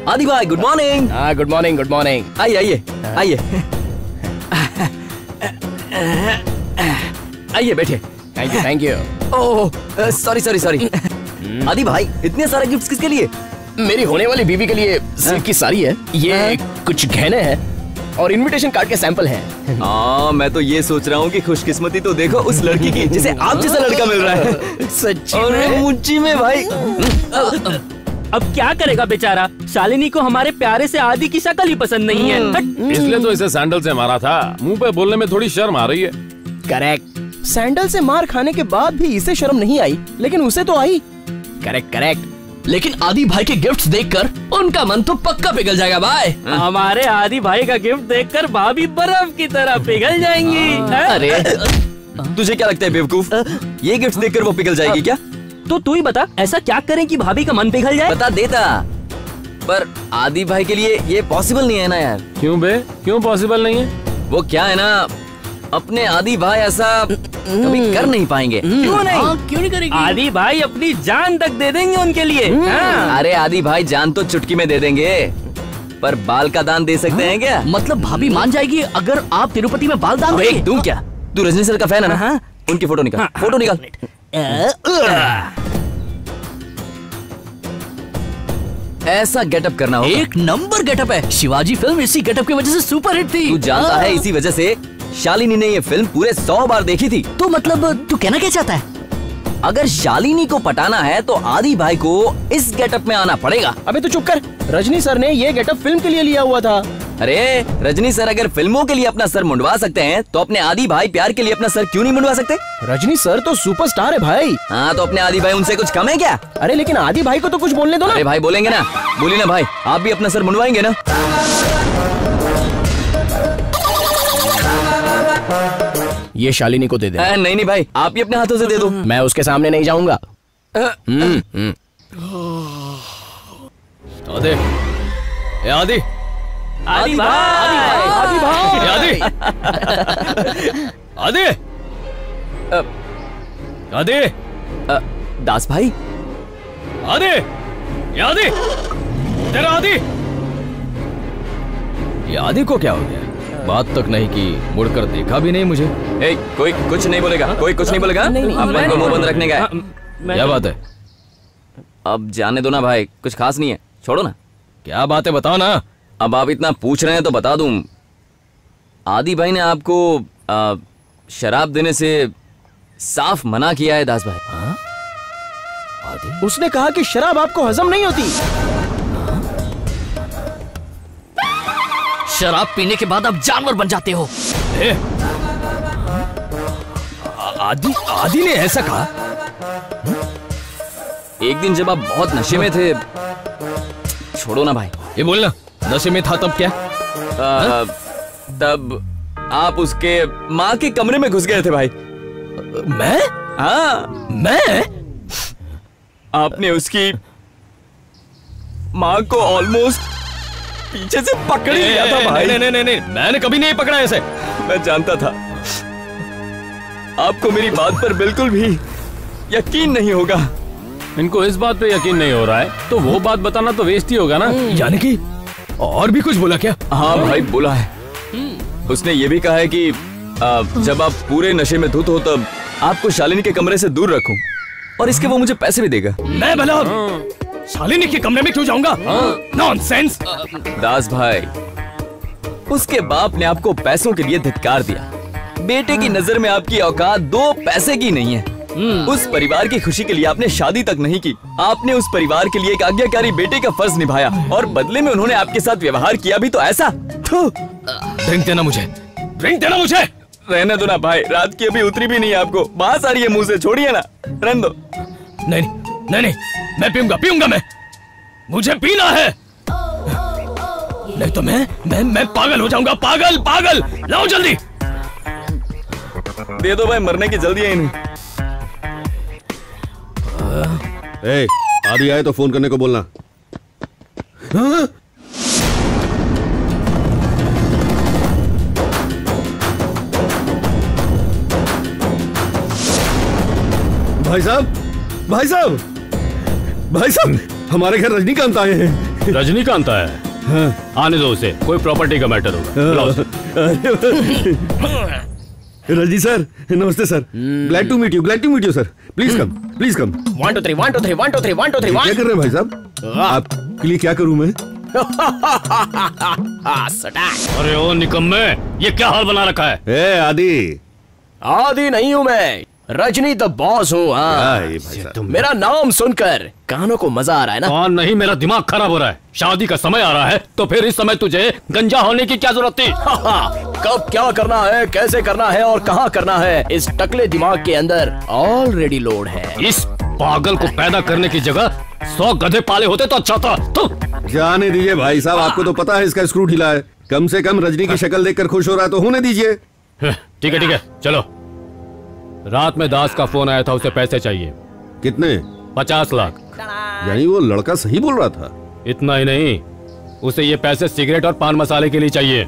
आदि भाई गुड मॉर्निंग। हाँ गुड मॉर्निंग, गुड मॉर्निंग। आइए आइए आइए आइए बैठे। Thank you thank you. Oh sorry sorry sorry. आदि भाई इतने सारे गिफ्ट्स किसके लिए? मेरी होने वाली बीवी के लिए सिल्क की साड़ी है, ये कुछ गहने हैं और इनविटेशन कार्ड के सैंपल हैं। हाँ मैं तो ये सोच रहा हूँ कि खुशकिस्मती तो देखो उस लड़की की जिसे आप जैसा लड़का मिल रहा है। सच्ची में? मुच्ची में भाई। अब क्या करेगा बेचारा, शालिनी को हमारे प्यारे से आदि की शक्ल ही पसंद नहीं है। इसलिए तो इसे सैंडल से मारा था। मुंह पे बोलने में थोड़ी शर्म आ रही है। करेक्ट। सैंडल से मार खाने के बाद भी इसे शर्म नहीं आई, लेकिन उसे तो आई। Correct correct. लेकिन आदि भाई के गिफ्ट्स देखकर उनका मन तो पक्का पिघल जाएगा भाई। हमारे आदि भाई का गिफ्ट देखकर भाभी बर्फ की तरह पिघल जाएंगी। अरे तुझे क्या लगता है बेवकूफ, ये गिफ्ट देखकर वो पिघल जाएगी क्या? तो तू ही बता, ऐसा क्या करें कि भाभी का मन पिघल जाए? बता देता, पर आदि भाई के लिए ये पॉसिबल नहीं है ना यार। क्यों बे, क्यों पॉसिबल नहीं है? वो क्या है ना, अपने आदि भाई ऐसा कभी कर नहीं पाएंगे। क्यों नहीं? क्यों नहीं करेंगे? आदि भाई अपनी जान तक दे देंगे उनके लिए। अरे आदि भाई जान तो चुटकी में दे देंगे, पर बाल का दान दे सकते हैं क्या? मतलब भाभी मान जाएगी अगर आप तिरुपति में बाल दान देंगे? तू क्या, तू रजनी सर का फैन है ना? उनकी फोटो निकाल, फोटो निकाल। ऐसा गेटअप करना होगा। एक नंबर गेटअप है। शिवाजी फिल्म इसी गेटअप की वजह से सुपर हिट थी। तू जानता है इसी वजह से शालिनी ने ये फिल्म पूरे 100 बार देखी थी। तो मतलब तू कहना क्या चाहता है? अगर शालिनी को पटाना है तो आदि भाई को इस गेटअप में आना पड़ेगा। अबे तू चुप कर, रजनी सर ने ये गेटअप फिल्म के लिए लिया हुआ था। अरे रजनी सर अगर फिल्मों के लिए अपना सर मुंडवा सकते हैं तो अपने आदि भाई प्यार के लिए अपना सर क्यों नहीं मुंडवा सकते? रजनी सर तो सुपरस्टार है भाई। हाँ तो अपने आदि भाई उनसे कुछ कम है क्या? अरे लेकिन आदि भाई को तो कुछ बोलने दो ना। अरे भाई बोलेंगे ना, बोलिए ना भाई, आप भी अपना सर मुंडवाएंगे ना? ये शालिनी को दे दे। नहीं नहीं भाई, आप ही अपने हाथों से दे दो। मैं उसके सामने नहीं जाऊंगा। आदि, आदि, आदि भाई, आदि भाई, आदि, आदि, दास भाई, आदि, आदि, तेरा आदि, ये आदि को क्या हो गया? बात तक नहीं की, मुड़कर देखा भी नहीं मुझे। ए, कोई कुछ नहीं बोलेगा, कोई कुछ नहीं बोलेगा। अपन को मुंह बंद रखने का है। क्या बात है? अब जाने दो ना भाई, कुछ खास नहीं है, छोड़ो ना। क्या बात है बताओ ना। अब आप इतना पूछ रहे हैं तो बता दूं, आदि भाई ने आपको शराब देने से साफ मना किया है दास भाई। उसने कहा कि शराब आपको हजम नहीं होती। शराब पीने के बाद आप जानवर बन जाते हो। आदि ने ऐसा कहा? एक दिन जब आप बहुत नशे में थे। छोड़ो ना भाई। ये बोलना, नशे में था तब क्या? तब आप उसके माँ के कमरे में घुस गए थे भाई। मैं? हाँ मैं? आपने उसकी माँ को ऑलमोस्ट पीछे से पकड़ ही लिया था भाई। नहीं, मैंने कभी नहीं पकड़ा ऐसे। मैं जानता था आपको मेरी बात पर बिल्कुल भी यकीन नहीं होगा। इनको इस बात पे यकीन नहीं हो रहा है तो वो बात बताना तो वेस्ट ही होगा ना। यानी कि और भी कुछ बोला क्या? हाँ भाई बोला है। उसने ये भी कहा है कि जब आप पूरे नशे में धुत हो तब आपको शालिनी के कमरे से दूर रखूं और इसके वो मुझे पैसे भी देगा। मैं भला शालिनी के कमरे में क्यों जाऊंगा? नॉनसेंस। दास भाई, उसके बाप ने आपको पैसों के लिए धिक्कार दिया। बेटे की नजर में आपकी औकात 2 पैसे की नहीं है। उस परिवार की खुशी के लिए आपने शादी तक नहीं की। आपने उस परिवार के लिए एक आज्ञाकारी बेटे का फर्ज निभाया और बदले में उन्होंने आपके साथ व्यवहार किया भी तो ऐसा। ड्रिंक देना मुझे, ड्रिंक देना मुझे। रहने दो ना भाई, रात की अभी उतरी भी नहीं है आपको। बात आ रही है मुंह से, छोड़िए ना, रहने दो। नहीं, मैं पीऊंगा मैं। मुझे पीना है, नहीं तो मैं पागल हो जाऊंगा। पागल। लाओ जल्दी। दे दो भाई, मरने की जल्दी है इन्हें। आदि आए तो फोन करने को बोलना। हाँ? भाई साहब, हमारे घर रजनीकांत आए हैं। रजनीकांत आया है? हाँ। आने दो उसे, कोई प्रॉपर्टी का मैटर होगा। रजनी सर, नमस्ते sir. Glad to meet you sir. Please come. 1 2 3 1 2 3 1 2 3 1 2 3 1। क्या कर रहे हैं भाई साहब? आपके लिए क्या करूं मैं? अरे ओ निकम्मे, ये क्या हाल बना रखा है? ए आदि नहीं हूँ मैं, रजनी द बॉस हूँ। मेरा नाम सुनकर कानों को मजा आ रहा है ना? कौन नहीं, मेरा दिमाग खराब हो रहा है। शादी का समय आ रहा है तो फिर इस समय तुझे गंजा होने की क्या जरूरत थी? कब क्या करना है, कैसे करना है और कहाँ करना है, इस टकले दिमाग के अंदर ऑलरेडी लोड है। इस पागल को पैदा करने की जगह 100 गधे पाले होते तो अच्छा था। जाने दीजिए भाई साहब, आपको तो पता है इसका स्क्रू ढीला है। कम से कम रजनी की शक्ल देखकर खुश हो रहा है तो होने दीजिए। ठीक है, चलो। रात में दास का फोन आया था, उसे पैसे चाहिए। कितने? 50 लाख। यानी वो लड़का सही बोल रहा था? इतना ही नहीं, उसे ये पैसे सिगरेट और पान मसाले के लिए चाहिए।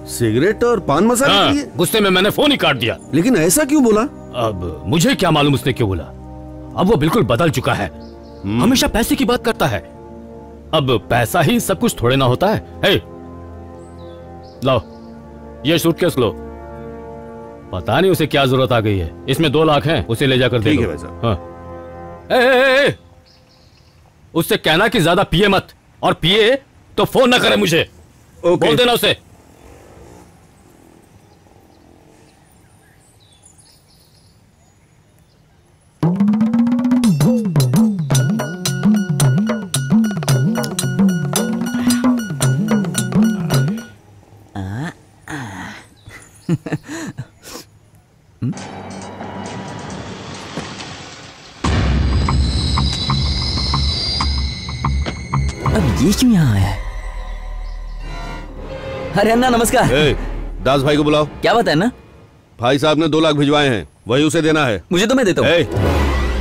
सिगरेट और पान मसाले के लिए? गुस्से में मैंने फोन ही काट दिया। लेकिन ऐसा क्यों बोला? अब मुझे क्या मालूम उसने क्यों बोला। अब वो बिल्कुल बदल चुका है, हमेशा पैसे की बात करता है। अब पैसा ही सब कुछ थोड़े ना होता है। हे, लो ये सूटकेस लो। पता नहीं उसे क्या जरूरत आ गई है। इसमें 2 लाख हैं, उसे ले जाकर दे दो। हाँ। ए, उससे कहना कि ज्यादा पिए मत, और पिए तो फोन ना करे मुझे। बोल देना उसे। अब ये क्यों यहाँ है? अरे अन्ना नमस्कार। दास भाई को बुलाओ। क्या बात है ना? भाई साहब ने 2 लाख भिजवाए हैं, वही उसे देना है। मुझे तो मैं देता हूँ।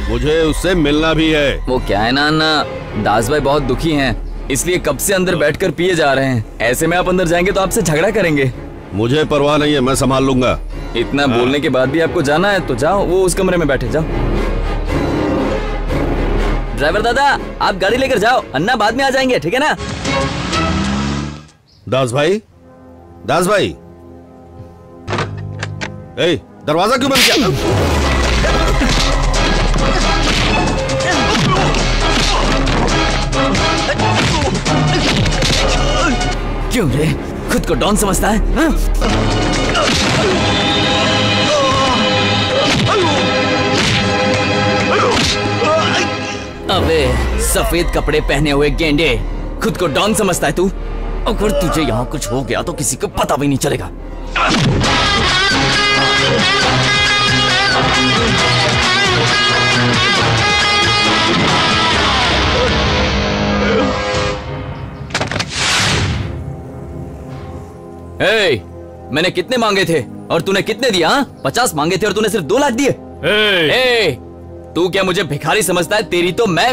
मुझे उससे मिलना भी है। वो क्या है ना अन्ना, दास भाई बहुत दुखी हैं, इसलिए कब से अंदर बैठकर पिए जा रहे हैं। ऐसे में आप अंदर जाएंगे तो आपसे झगड़ा करेंगे। मुझे परवाह नहीं है, मैं संभाल लूंगा। इतना बोलने के बाद भी आपको जाना है तो जाओ, वो उस कमरे में बैठे। जाओ ड्राइवर दादा, आप गाड़ी लेकर जाओ, अन्ना बाद में आ जाएंगे, ठीक है ना? दास भाई, दरवाजा क्यों बंद किया? क्यों रे, खुद को डॉन समझता है? हाँ? अबे सफेद कपड़े पहने हुए गेंडे, खुद को डॉन समझता है तू? अगर तुझे यहाँ कुछ हो गया तो किसी को पता भी नहीं चलेगा। ए, मैंने कितने मांगे थे और तूने कितने दिया? 50 मांगे थे और तूने सिर्फ 2 लाख दिए। तू क्या मुझे भिखारी समझता है? तेरी तो मैं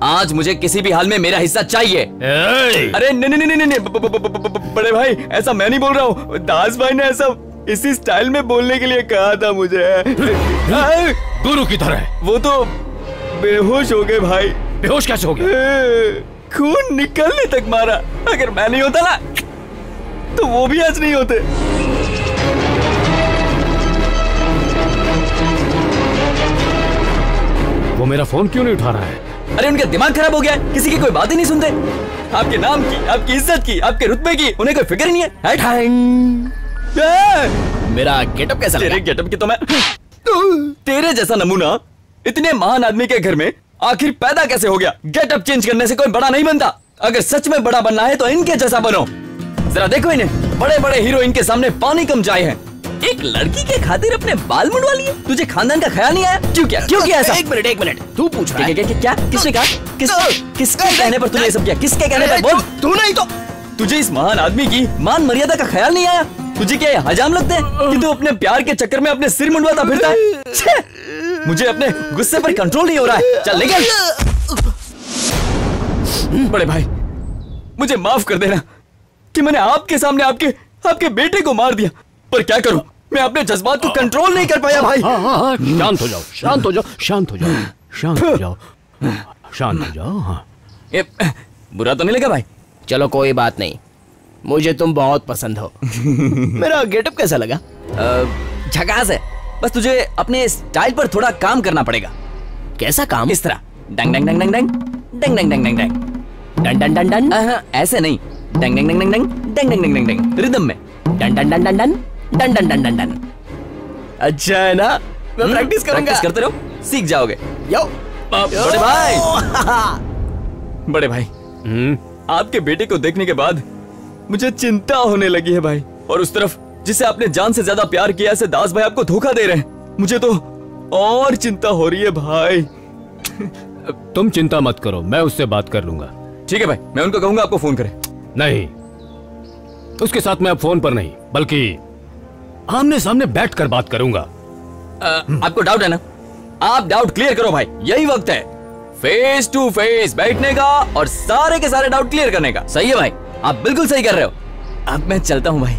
आज मुझे किसी भी हाल में मेरा हिस्सा चाहिए। अरे नहीं नहीं नहीं नहीं बड़े भाई, ऐसा मैं नहीं बोल रहा हूँ। दास भाई ने ऐसा इसी स्टाइल में बोलने के लिए कहा था मुझे। गुरु की तरह। वो तो बेहोश हो गए भाई। बेहोश कैसे हो गए? खून निकलने तक मारा। अगर मैं नहीं होता ना तो वो भी आज नहीं होते। वो मेरा फोन क्यों नहीं उठा रहा है? अरे उनका दिमाग खराब हो गया है, किसी की कोई बात ही नहीं सुनते। आपके नाम की, आपकी इज्जत की, आपके रुतबे की उन्हें कोई फिक्र नहीं है। मेरा गेटअप कैसा लगा? तेरे गेटअप की तो मैं तेरे जैसा नमूना इतने महान आदमी के घर में आखिर पैदा कैसे हो गया? गेटअप चेंज करने से कोई बड़ा नहीं बनता। अगर सच में बड़ा बनना है तो इनके जैसा बनो। जरा देखो इन्हें, बड़े बड़े हीरो इनके सामने पानी कम जाए हैं। एक लड़की के खातिर अपने बाल मुंडवा लिए? तुझे खानदान का ख्याल नहीं आया? क्यों किया ऐसा? एक मिनट, तू पूछ रहा है? क्या? किसने कहा? किसके कहने पर तूने ये सब किया? किसके कहने पर? बोल। तू नहीं तो तुझे इस महान आदमी की मान मर्यादा का ख्याल नहीं आया? तुझे क्या हजाम लगते हैं कि तू अपने प्यार के चक्कर में अपने सिर मुंडवाता फिरता है? मुझे अपने गुस्से पर कंट्रोल नहीं हो रहा है। चल निकल। बड़े भाई, मुझे माफ कर देना कि मैंने आपके सामने आपके बेटे को मार दिया। पर क्या करूं, मैं अपने जज्बात को कंट्रोल नहीं कर पाया भाई। शांत हो जाओ, शांत हो जाओ, शांत हो जाओ, शांत हो जाओ, शांत हो जाओ। हाँ, ये बुरा तो नहीं लगा भाई? चलो कोई बात नहीं, मुझे तुम बहुत पसंद हो। मेरा गेटअप कैसा लगा? झकास है, बस तुझे अपने स्टाइल पर थोड़ा काम करना पड़ेगा। कैसा काम? इस तरह डंग डंग डंग डंग डंग डंग डंग डंग डंग डंग डंग डंग डंग। ऐसे नहीं, डंग डंग डंग डंग डंग डंग डंग डंग डंग रिदम में। Done done done done done done done done done done. अच्छा है ना? मैं प्रैक्टिस करूंगा। प्रैक्टिस करते रहो, सीख जाओगे। यो बड़े भाई, बड़े भाई, आपके बेटे को देखने के बाद मुझे चिंता होने लगी है भाई। और उस तरफ जिसे आपने जान से ज्यादा प्यार किया, ऐसे दास भाई आपको धोखा दे रहे हैं। मुझे तो और चिंता हो रही है भाई। तुम चिंता मत करो, मैं उससे बात कर लूंगा। ठीक है भाई, मैं उनको कहूंगा आपको फोन करें। नहीं, उसके साथ मैं अब फोन पर नहीं बल्कि आमने सामने बैठकर बात करूंगा। आपको डाउट है ना? आप डाउट क्लियर करो भाई, यही वक्त है फेस टू फेस बैठने का और सारे के सारे डाउट क्लियर करने का। सही है भाई, आप बिल्कुल सही कर रहे हो। अब मैं चलता हूं भाई।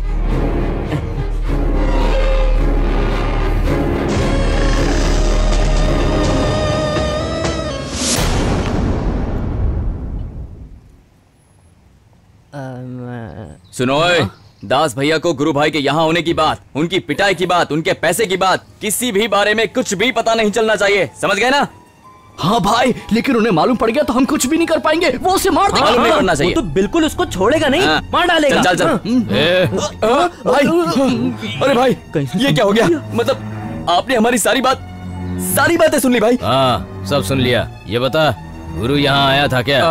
सुनो, दास भैया को गुरु भाई के यहाँ होने की बात, उनकी पिटाई की बात, उनके पैसे की बात, किसी भी बारे में कुछ भी पता नहीं चलना चाहिए, समझ गए ना? हाँ भाई, लेकिन उन्हें मालूम पड़ गया तो हम कुछ भी नहीं कर पाएंगे। वो उसे मार देगा। मालूम नहीं पड़ना चाहिए। वो तो बिल्कुल उसको छोड़ेगा नहीं, मार डालेगा। चल चल भाई, अरे भाई, ये क्या हो गया? मतलब आपने हमारी सारी बातें सुन ली भाई? हाँ, सब सुन लिया। ये बता, गुरु यहाँ आया था क्या?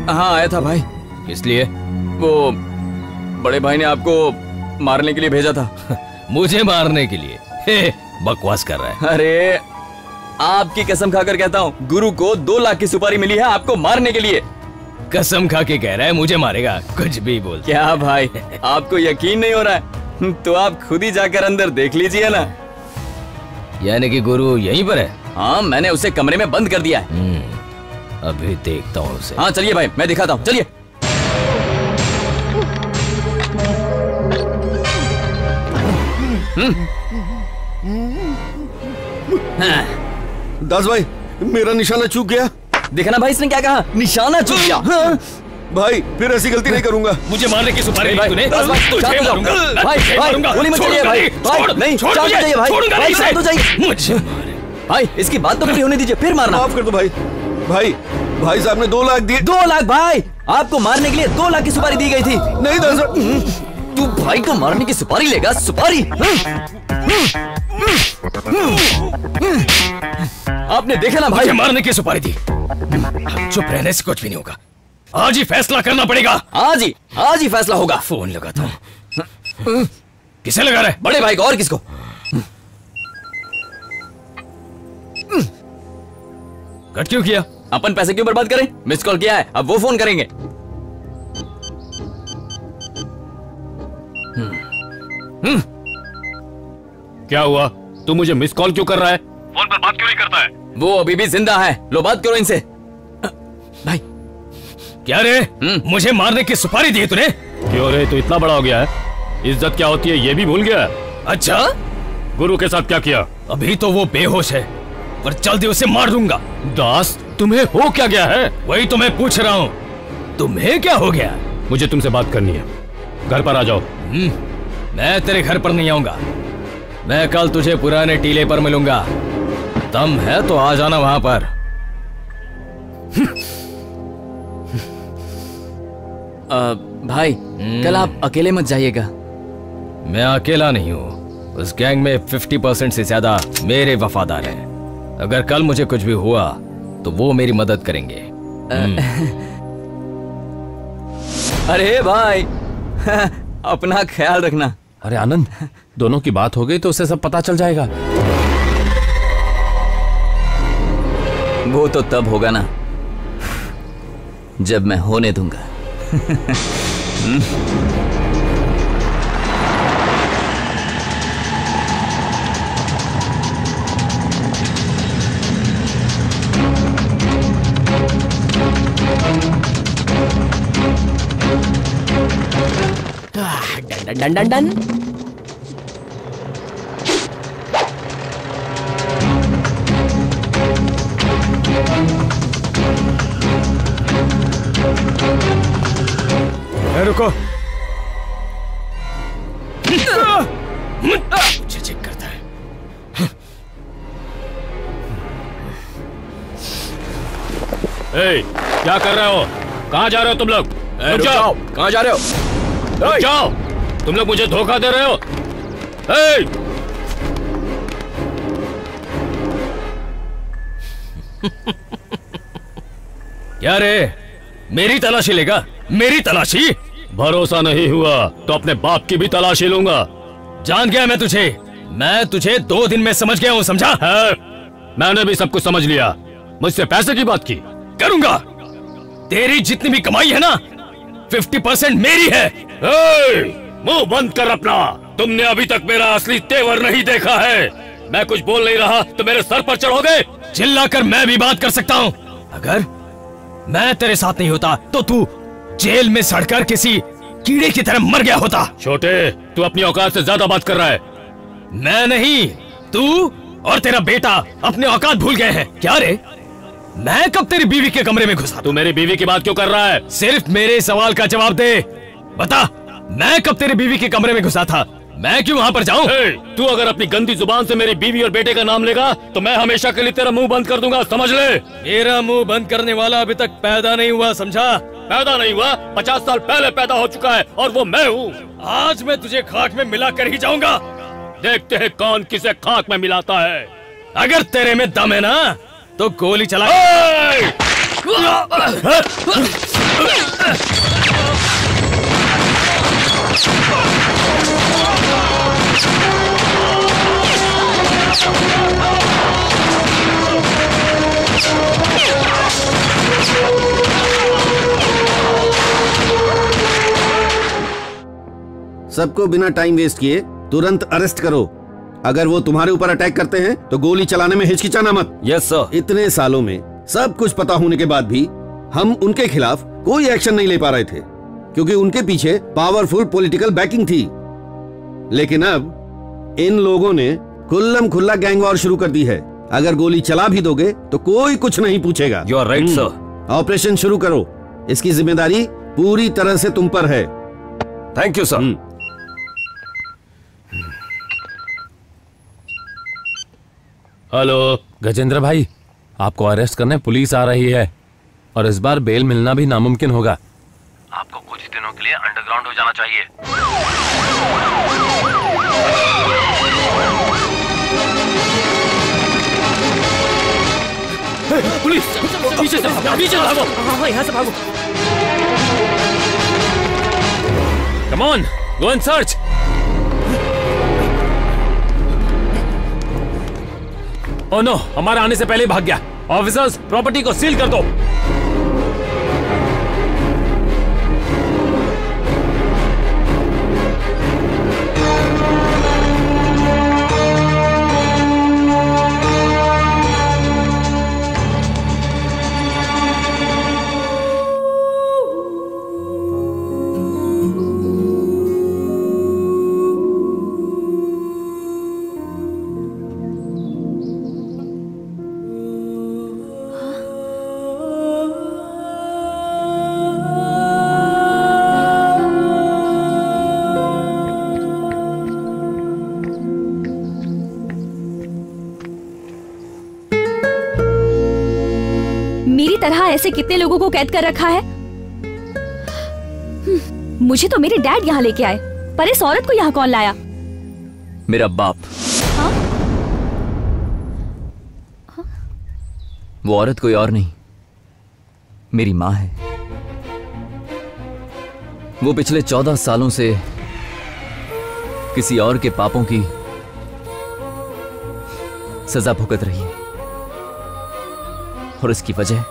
हाँ आया था भाई। इसलिए वो बड़े भाई ने आपको मारने के लिए भेजा था। मुझे मारने के लिए? बकवास कर रहा है। अरे आपकी कसम खाकर कहता हूँ, गुरु को 2 लाख की सुपारी मिली है आपको मारने के लिए। कसम खा के कह रहा है मुझे मारेगा? कुछ भी बोल। क्या भाई, आपको यकीन नहीं हो रहा है? तो आप खुद ही जाकर अंदर देख लीजिए ना। यानी कि गुरु यहीं पर है? हाँ, मैंने उसे कमरे में बंद कर दिया है। अभी देखता हूँ उसे। हाँ चलिए भाई, मैं दिखाता हूँ, चलिए। दास भाई, मेरा निशाना चूक गया। देखा ना भाई, इसने क्या कहा? निशाना चूक गया। भाई फिर ऐसी गलती नहीं करूंगा। मुझे मारने की सुपारी भाई, तूने? भाई गोली मत चलिए भाई। नहीं, शांत हो जाइए भाई, शांत हो जाइए। मुझे भाई इसकी बात तो पूरी होने दीजिए, फिर मारना। माफ कर दो भाई। भाई साहब ने 2 लाख दिए। 2 लाख भाई? आपको मारने के लिए 2 लाख की सुपारी दी गई थी। नहीं दास, तू भाई को मारने की सुपारी लेगा? सुपारी? आपने देखा ना भाई, मारने की सुपारी दी। चुप रहने से कुछ भी नहीं होगा। आज ही फैसला करना पड़ेगा। आज ही फैसला होगा। फोन लगाता हूँ। किसे लगा रहे? बड़े भाई को। और किसको? कट क्यों किया? अपन पैसे क्यों बर्बाद करें? मिस कॉल किया है, अब वो फोन करेंगे। क्या हुआ? तू मुझे मिस कॉल क्यों कर रहा है? फोन पर बात क्यों नहीं करता है? वो अभी भी जिंदा है, लो बात करो इनसे। भाई क्या रे? मुझे मारने की सुपारी दी तूने? क्यों रे, तू इतना बड़ा हो गया है, इज्जत क्या होती है ये भी भूल गया? अच्छा, गुरु के साथ क्या किया? अभी तो वो बेहोश है, पर जल्दी उसे मार दूंगा। दास, तुम्हें हो क्या गया है? वही तो मैं पूछ रहा हूँ, तुम्हें क्या हो गया? मुझे तुमसे बात करनी है, घर पर आ जाओ। मैं तेरे घर पर नहीं आऊंगा, मैं कल तुझे पुराने टीले पर मिलूंगा। दम है तो आ जाना वहां पर। भाई कल आप अकेले मत जाइएगा। मैं अकेला नहीं हूँ, उस गैंग में 50% से ज्यादा मेरे वफादार हैं। अगर कल मुझे कुछ भी हुआ तो वो मेरी मदद करेंगे। अरे भाई अपना ख्याल रखना। अरे आनंद, दोनों की बात हो गई तो उसे सब पता चल जाएगा। वो तो तब होगा ना जब मैं होने दूंगा। Done done done. रुको, मुझे चेक करता है। क्या कर रहे हो? कहाँ जा रहे हो तुम लोग? रुक जाओ। कहाँ जा रहे हो? रुक जाओ, तुम लोग मुझे धोखा दे रहे हो। क्या रे, मेरी तलाशी लेगा? मेरी तलाशी? भरोसा नहीं हुआ तो अपने बाप की भी तलाशी लूंगा। जान गया मैं तुझे 2 दिन में समझ गया हूँ, समझा? मैंने भी सब कुछ समझ लिया। मुझसे पैसे की बात की करूंगा। तेरी जितनी भी कमाई है ना 50% मेरी है। मुंह बंद कर अपना। तुमने अभी तक मेरा असली तेवर नहीं देखा है। मैं कुछ बोल नहीं रहा तो मेरे सर पर चढ़ोगे? चिल्लाकर मैं भी बात कर सकता हूँ। अगर मैं तेरे साथ नहीं होता तो तू जेल में सड़कर किसी कीड़े की तरह मर गया होता। छोटे, तू अपनी औकात से ज्यादा बात कर रहा है। मैं नहीं, तू और तेरा बेटा अपने औकात भूल गए हैं। क्या रे, मैं कब तेरी बीवी के कमरे में घुसा? तू मेरी बीवी की बात क्यों कर रहा है? सिर्फ मेरे सवाल का जवाब दे। बता, मैं कब तेरी बीवी के कमरे में घुसा था? मैं क्यों वहाँ पर जाऊँ? तू अगर अपनी गंदी जुबान से मेरी बीवी और बेटे का नाम लेगा तो मैं हमेशा के लिए तेरा मुंह बंद कर दूंगा, समझ ले। मेरा मुंह बंद करने वाला अभी तक पैदा नहीं हुआ, समझा? पैदा नहीं हुआ? 50 साल पहले पैदा हो चुका है और वो मैं हूँ। आज मैं तुझे खाक में मिला कर ही जाऊंगा। देखते हैं कौन किसे खाक में मिलाता है। अगर तेरे में दम है ना तो गोली चला। सबको बिना टाइम वेस्ट किए तुरंत अरेस्ट करो। अगर वो तुम्हारे ऊपर अटैक करते हैं तो गोली चलाने में हिचकिचाना मत। Yes sir. इतने सालों में सब कुछ पता होने के बाद भी हम उनके खिलाफ कोई एक्शन नहीं ले पा रहे थे क्योंकि उनके पीछे पावरफुल पॉलिटिकल बैकिंग थी। लेकिन अब इन लोगों ने खुल्लम खुल्ला गैंग वॉर शुरू कर दी है। अगर गोली चला भी दोगे तो कोई कुछ नहीं पूछेगा। You are right sir. Operation शुरू करो, इसकी जिम्मेदारी पूरी तरह से तुम पर है। Thank you sir. Hello Gajendra भाई, आपको अरेस्ट करने पुलिस आ रही है और इस बार बेल मिलना भी नामुमकिन होगा। आपको कुछ दिनों दिनों के लिए अंडरग्राउंड हो जाना चाहिए। पुलिस! पीछे से भागो, पीछे से भागो। हाँ, यहाँ से भागो। Come on, go and search. Oh no, हमारा आने से पहले भाग गया। ऑफिसर्स, प्रॉपर्टी को सील कर दो। तरह ऐसे कितने लोगों को कैद कर रखा है। मुझे तो मेरे डैड यहाँ लेके आए, पर इस औरत को यहाँ कौन लाया? मेरा बाप। हाँ? वो औरत कोई और नहीं, मेरी माँ है। वो पिछले 14 सालों से किसी और के पापों की सजा भुगत रही है, और इसकी वजह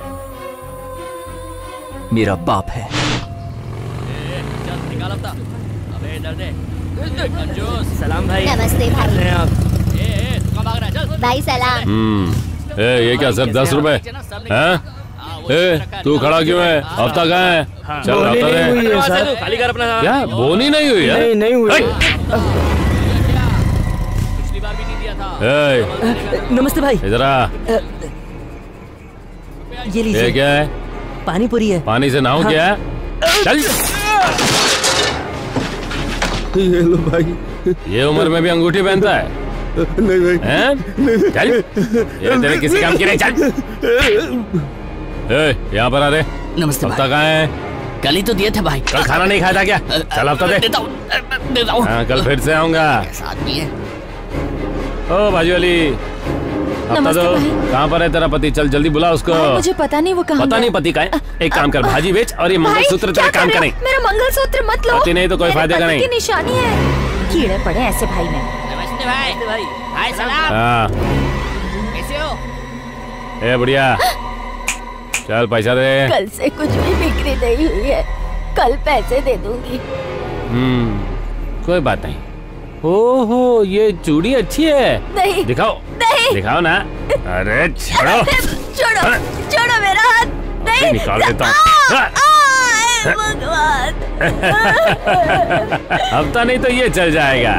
मेरा बाप है। सलाम भाई। नमस्ते भाई। भाई सलाम। ये क्या सब 10 रुपए हैं? तू खड़ा क्यों है? हफ्ता कहाँ है? चल हफ्ता दे। खाली कर अपना। क्या बोनी नहीं हुई है? नहीं हुई। पिछली बार भी नहीं दिया था। नमस्ते भाई। इधर आ। ये लीजिए। ये क्या है? पानी पूरी है। पानी से नहाऊं क्या? चल। ये लो भाई। ये उम्र में भी अंगूठी पहनता है? नहीं भाई। हैं? चल। ये तेरे किसी काम की नहीं। चल। यहाँ पर आ रे। नमस्ते। हफ्ता कहाँ है? कल ही तो दिए थे भाई। कल खाना नहीं खाया था क्या? चल हफ्ता दे। देता हूँ। हाँ, कल फिर से आऊंगा। साथ भी है। ओ बाजू वाली, हफ्ता दो। कहाँ पर है तेरा पति? चल जल्दी बुला उसको। मुझे पता नहीं वो कहाँ पता नहीं पति का है? एक काम कर, भाजी बेच और ये मंगलसूत्र तेरा काम करें। मेरा मंगलसूत्र मत लो। पति नहीं तो कोई फायदे का नहीं। की निशानी है। कीड़े पड़े ऐसे भाई में। नमस्ते भाई। भाई सलाम। हाँ। कैसे हो? ए बढ़िया, चल पैसा दे। कल से कुछ भी बिक्री नहीं हुई है, कल पैसे दे दूंगी। कोई बात नहीं। ओहो, ये चूड़ी अच्छी है। नहीं। दिखाओ। नहीं। दिखाओ ना। अरे छोड़ो। छोड़ो, छोड़ो मेरा हाथ। नहीं। निकाल देता हूँ। भगवान। हफ्ता नहीं तो ये चल जाएगा।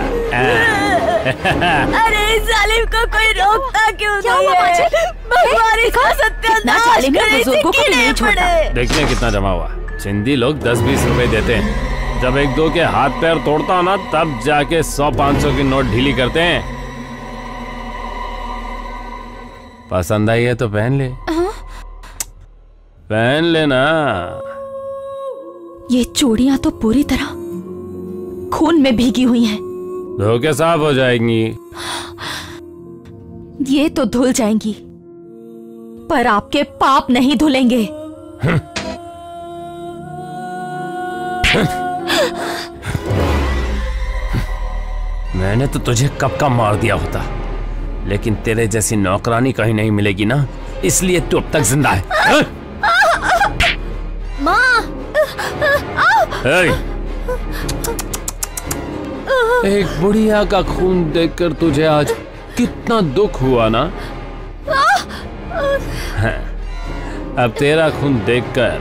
अरे इस जालिम को कोई रोकता क्यों नहीं है? भगवान इसका सत्यानाश करे, बुजुर्गों को भी नहीं छोड़ता। देखते हैं कितना जमा हुआ। सिंधी लोग 10-20 रुपए देते हैं। जब एक दो के हाथ पैर तोड़ता हो ना, तब जाके 100-500 की नोट ढीली करते हैं। पसंद आई है तो पहन ले। पहन लेना। ये चूड़ियां तो पूरी तरह खून में भीगी हुई हैं। धो के साफ हो जाएंगी। ये तो धुल जाएंगी, पर आपके पाप नहीं धुलेंगे। मैंने तो तुझे कब का मार दिया होता, लेकिन तेरे जैसी नौकरानी कहीं नहीं मिलेगी ना, इसलिए तू अब तक जिंदा है। माँ। एक बुढ़िया का खून देखकर तुझे आज कितना दुख हुआ ना। अब तेरा खून देखकर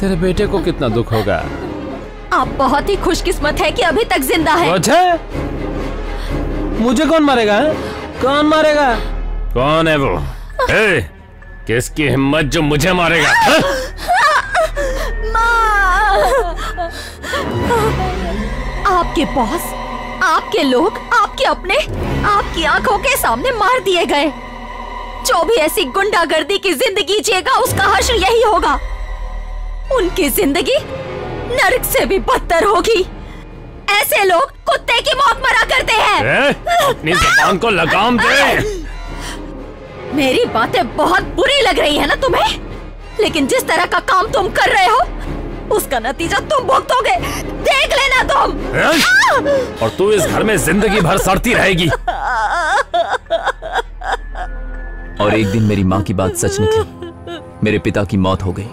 तेरे बेटे को कितना दुख होगा। आप बहुत ही खुशकिस्मत है कि अभी तक जिंदा है। अच्छा, मुझे कौन मारेगा? कौन मारेगा? कौन है वो? किसकी हिम्मत जो मुझे मारेगा? आपके बॉस, आपके लोग, आपके अपने, आपकी आंखों के सामने मार दिए गए। जो भी ऐसी गुंडागर्दी की जिंदगी जिएगा, उसका हश्र यही होगा। उनकी जिंदगी नरक से भी बदतर होगी। ऐसे लोग कुत्ते की मौत मरा करते हैं। अपनी जुबान को लगाम दे। मेरी बातें बहुत बुरी लग रही है ना तुम्हें, लेकिन जिस तरह का काम तुम कर रहे हो उसका नतीजा तुम भुगतोगे, देख लेना तुम। और तू इस घर में जिंदगी भर सड़ती रहेगी। और एक दिन मेरी माँ की बात सच निकली। मेरे पिता की मौत हो गई।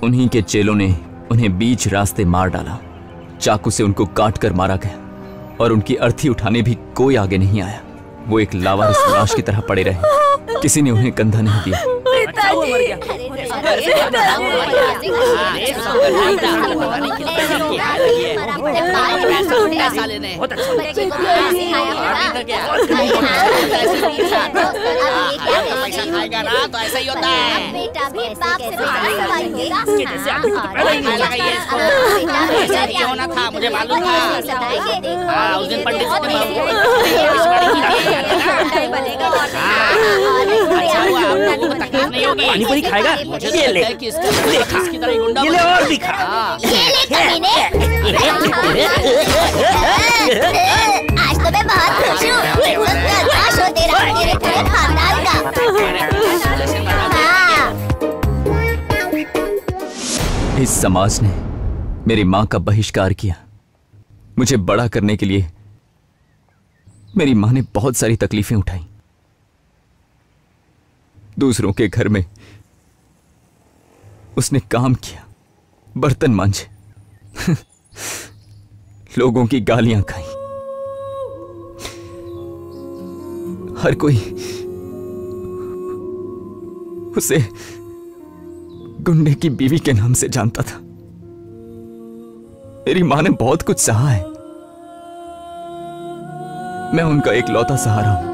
उन्हीं के चेलों ने उन्हें बीच रास्ते मार डाला। चाकू से उनको काट कर मारा गया और उनकी अर्थी उठाने भी कोई आगे नहीं आया। वो एक लावारिस लाश की तरह पड़े रहे। किसी ने उन्हें कंधा नहीं दिया। मुझे मालूम था उस दिन पंडित पानी पूरी खाएगा? ये ले, देखा, ये ले और भी खा। आज तो मैं बहुत खुश हूँ। बर्दाश्त हो तेरे पूरे खानदान का। इस समाज ने मेरी माँ का बहिष्कार किया। मुझे बड़ा करने के लिए मेरी माँ ने बहुत सारी तकलीफें उठाई। दूसरों के घर में उसने काम किया, बर्तन मांजे, लोगों की गालियां खाई। हर कोई उसे गुंडे की बीवी के नाम से जानता था। मेरी मां ने बहुत कुछ सहा है। मैं उनका इकलौता सहारा हूं।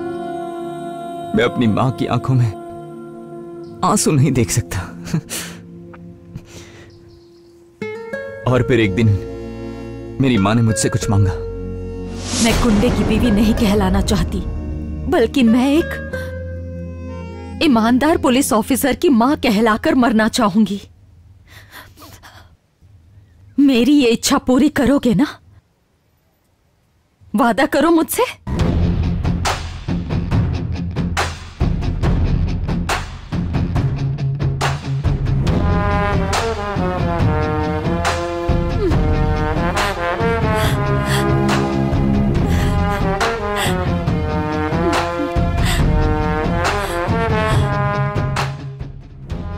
मैं अपनी मां की आंखों में आंसू नहीं देख सकता। और फिर एक दिन मेरी मां ने मुझसे कुछ मांगा। मैं गुंडे की बीवी नहीं कहलाना चाहती, बल्कि मैं एक ईमानदार पुलिस ऑफिसर की मां कहलाकर मरना चाहूंगी। मेरी ये इच्छा पूरी करोगे ना? वादा करो मुझसे।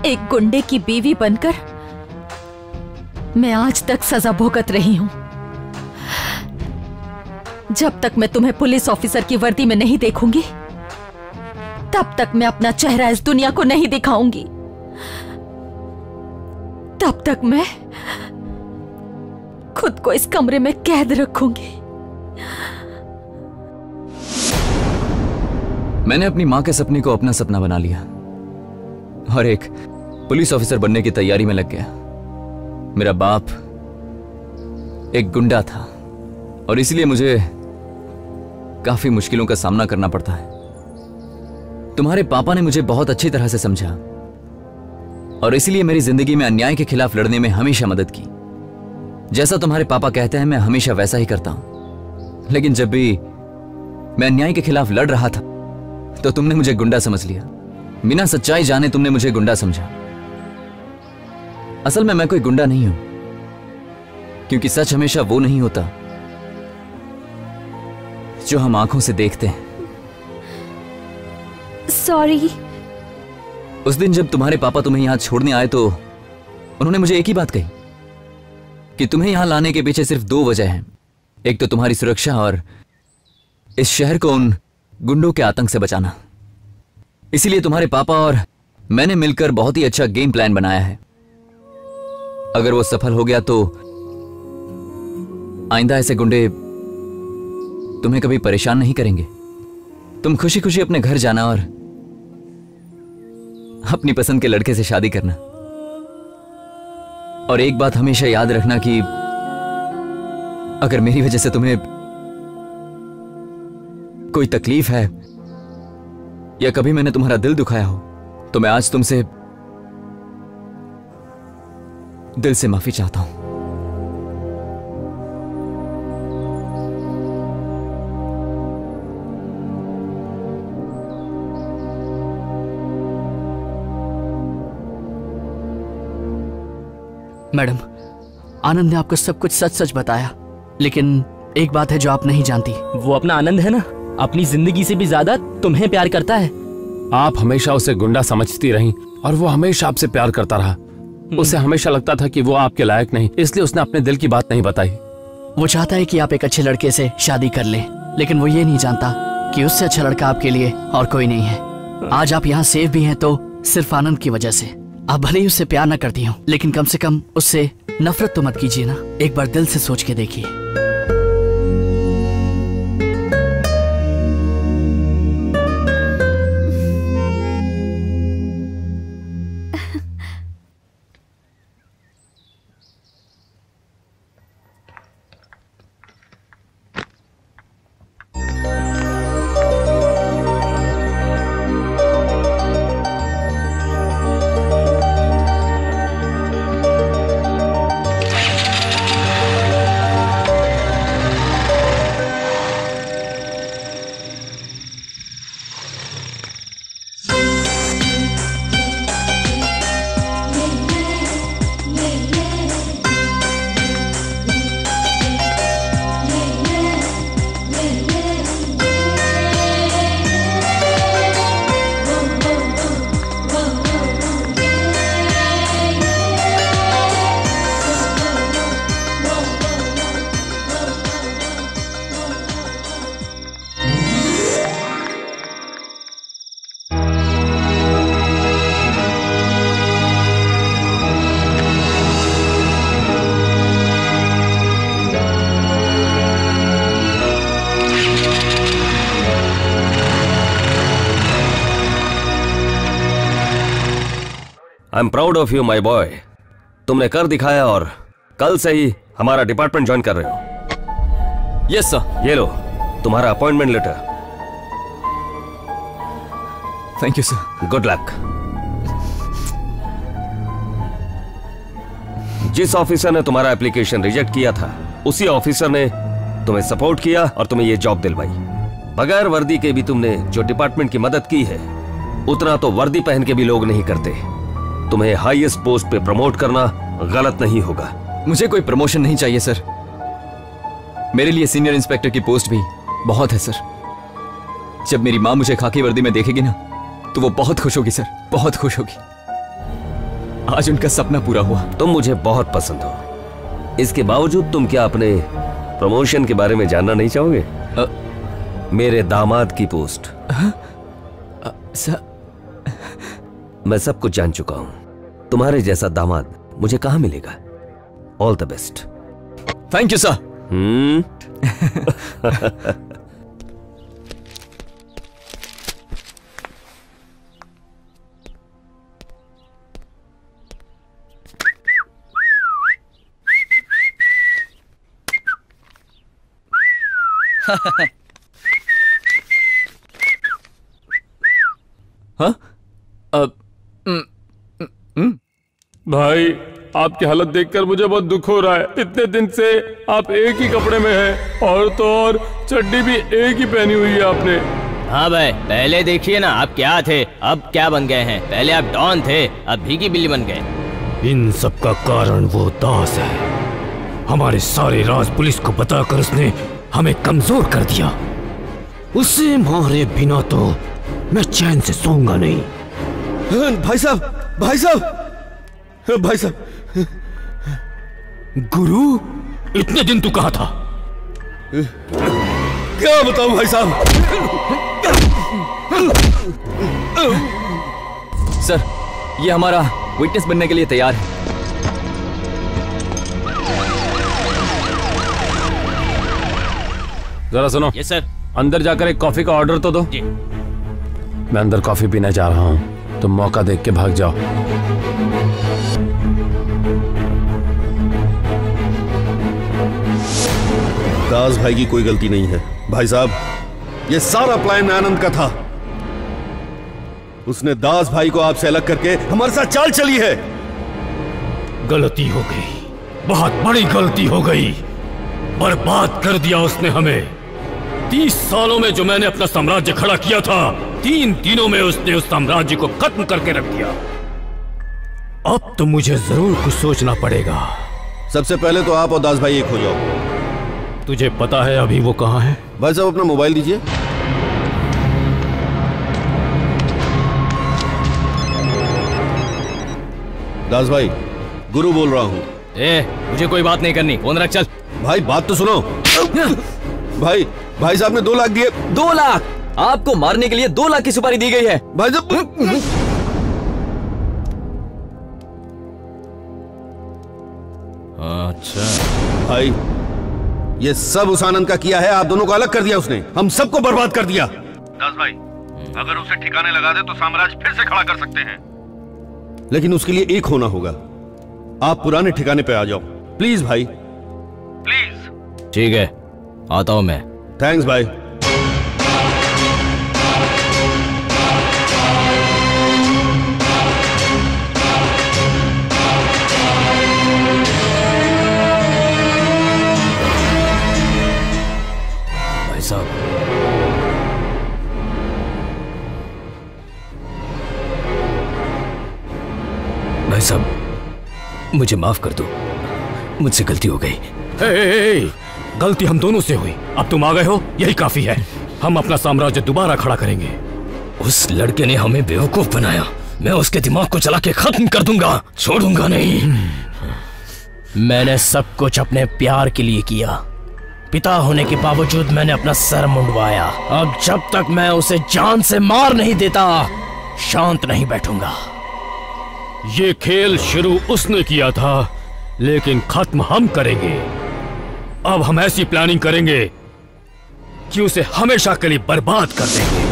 एक गुंडे की बीवी बनकर मैं आज तक सजा भुगत रही हूं। जब तक मैं तुम्हें पुलिस ऑफिसर की वर्दी में नहीं देखूंगी, तब तक मैं अपना चेहरा इस दुनिया को नहीं दिखाऊंगी। तब तक मैं खुद को इस कमरे में कैद रखूंगी। मैंने अपनी मां के सपने को अपना सपना बना लिया और एक पुलिस ऑफिसर बनने की तैयारी में लग गया। मेरा बाप एक गुंडा था और इसलिए मुझे काफी मुश्किलों का सामना करना पड़ता है। तुम्हारे पापा ने मुझे बहुत अच्छी तरह से समझा और इसलिए मेरी जिंदगी में अन्याय के खिलाफ लड़ने में हमेशा मदद की। जैसा तुम्हारे पापा कहते हैं मैं हमेशा वैसा ही करता हूं। लेकिन जब भी मैं अन्याय के खिलाफ लड़ रहा था तो तुमने मुझे गुंडा समझ लिया। बिना सच्चाई जाने तुमने मुझे गुंडा समझा। असल में मैं कोई गुंडा नहीं हूं, क्योंकि सच हमेशा वो नहीं होता जो हम आंखों से देखते हैं। सॉरी। उस दिन जब तुम्हारे पापा तुम्हें यहां छोड़ने आए तो उन्होंने मुझे एक ही बात कही कि तुम्हें यहां लाने के पीछे सिर्फ दो वजह हैं। एक तो तुम्हारी सुरक्षा और इस शहर को उन गुंडों के आतंक से बचाना। इसीलिए तुम्हारे पापा और मैंने मिलकर बहुत ही अच्छा गेम प्लान बनाया है। अगर वो सफल हो गया तो आइंदा ऐसे गुंडे तुम्हें कभी परेशान नहीं करेंगे। तुम खुशी खुशी अपने घर जाना और अपनी पसंद के लड़के से शादी करना। और एक बात हमेशा याद रखना कि अगर मेरी वजह से तुम्हें कोई तकलीफ है या कभी मैंने तुम्हारा दिल दुखाया हो तो मैं आज तुमसे दिल से माफी चाहता हूं। मैडम, आनंद ने आपको सब कुछ सच सच बताया, लेकिन एक बात है जो आप नहीं जानती। वो अपना आनंद है ना, अपनी जिंदगी से भी ज्यादा तुम्हें प्यार करता है। आप हमेशा उसे गुंडा समझती रहीं और वो हमेशा आपसे प्यार करता रहा। उसे हमेशा लगता था कि वो आपके लायक नहीं, इसलिए उसने अपने दिल की बात नहीं बताई। वो चाहता है कि आप एक अच्छे लड़के से शादी कर लें, लेकिन वो ये नहीं जानता कि उससे अच्छा लड़का आपके लिए और कोई नहीं है। आज आप यहाँ सेफ भी हैं तो सिर्फ आनंद की वजह से। आप भले ही उससे प्यार न करती हो, लेकिन कम से कम उससे नफरत तो मत कीजिए ना। एक बार दिल से सोच के देखिए। I am proud of you my boy. तुमने कर दिखाया और कल से ही हमारा डिपार्टमेंट ज्वाइन कर रहे हो। Yes sir. ये लो तुम्हारा appointment letter. Thank you sir. Good luck. जिस ऑफिसर ने तुम्हारा एप्लीकेशन रिजेक्ट किया था, उसी ऑफिसर ने तुम्हें सपोर्ट किया और तुम्हें ये जॉब दिलवाई। बगैर वर्दी के भी तुमने जो डिपार्टमेंट की मदद की है, उतना तो वर्दी पहन के भी लोग नहीं करते। तुम्हें हाईएस्ट पोस्ट पे प्रमोट करना गलत नहीं होगा। मुझे कोई प्रमोशन नहीं चाहिए सर। मेरे लिए सीनियर इंस्पेक्टर की पोस्ट भी बहुत है सर। जब मेरी माँ मुझे खाकी वर्दी में देखेगी ना, तो वो बहुत खुश होगी सर, बहुत खुश होगी। आज उनका सपना पूरा हुआ। तुम मुझे बहुत पसंद हो। इसके बावजूद तुम क्या अपने प्रमोशन के बारे में जानना नहीं चाहोगे? मेरे दामाद की पोस्ट। सर मैं सब कुछ जान चुका हूं। तुम्हारे जैसा दामाद मुझे कहां मिलेगा? All the best. Thank you sir. हाँ? भाई, आपकी हालत देखकर मुझे बहुत दुख हो रहा है। इतने दिन से आप एक ही कपड़े में हैं और तो और चड्डी भी एक ही पहनी हुई है आपने। हाँ भाई, पहले देखिए ना आप क्या थे, अब क्या बन गए हैं। पहले आप डॉन थे, अब भीगी बिल्ली बन गए। इन सब का कारण वो दास है। हमारे सारे राज पुलिस को बताकर उसने हमें कमजोर कर दिया। उसे मारे बिना तो मैं चैन से सोऊंगा नहीं। भाई साहब, भाई साहब, भाई साहब। गुरु, इतने दिन तू कहाँ था? क्या बताऊं भाई साहब। सर, ये हमारा विटनेस बनने के लिए तैयार है। जरा सुनो। Yes sir. अंदर जाकर एक कॉफी का ऑर्डर तो दो। जी। मैं अंदर कॉफी पीने जा रहा हूँ, तुम मौका देख के भाग जाओ। दास भाई की कोई गलती नहीं है भाई साहब, ये सारा प्लान आनंद का था। उसने दास भाई को आपसे अलग करके हमारे साथ चाल चली है। गलती हो गई, बहुत बड़ी गलती हो गई। बर्बाद कर दिया उसने हमें। 30 सालों में जो मैंने अपना साम्राज्य खड़ा किया था, 3 दिनों में उसने उस साम्राज्य को खत्म करके रख दिया। अब तो मुझे जरूर कुछ सोचना पड़ेगा। सबसे पहले तो आप और दास भाई एक हो जाओ। तुझे पता है अभी वो कहाँ है? भाई साहब अपना मोबाइल दीजिए। दास भाई, गुरु बोल रहा हूँ। मुझे कोई बात नहीं करनी, फोन रख चल। भाई बात तो सुनो। भाई साहब ने 2 लाख दिए। 2 लाख? आपको मारने के लिए 2 लाख की सुपारी दी गई है। भाई साहब अच्छा भाई, ये सब उस आनंद का किया है। आप दोनों को अलग कर दिया उसने, हम सबको बर्बाद कर दिया। दास भाई, अगर उसे ठिकाने लगा दे तो साम्राज्य फिर से खड़ा कर सकते हैं, लेकिन उसके लिए एक होना होगा। आप पुराने ठिकाने पे आ जाओ प्लीज भाई, प्लीज। ठीक है, आता हूं मैं। थैंक्स भाई। भाई साहब, भाई साहब, मुझे माफ कर दो, मुझसे गलती हो गई। गलती हम दोनों से हुई, अब तुम आ गए हो, यही काफी है। हम अपना साम्राज्य दोबारा खड़ा करेंगे। उस लड़के ने हमें बेवकूफ बनाया, मैं उसके दिमाग को चला के खत्म कर दूंगा, छोड़ूंगा नहीं। मैंने सब कुछ अपने प्यार के लिए किया, पिता होने के बावजूद मैंने अपना सर मुंडवाया। अब जब तक मैं उसे जान से मार नहीं देता, शांत नहीं बैठूंगा। ये खेल शुरू उसने किया था, लेकिन खत्म हम करेंगे। अब हम ऐसी प्लानिंग करेंगे कि उसे हमेशा के लिए बर्बाद कर देंगे।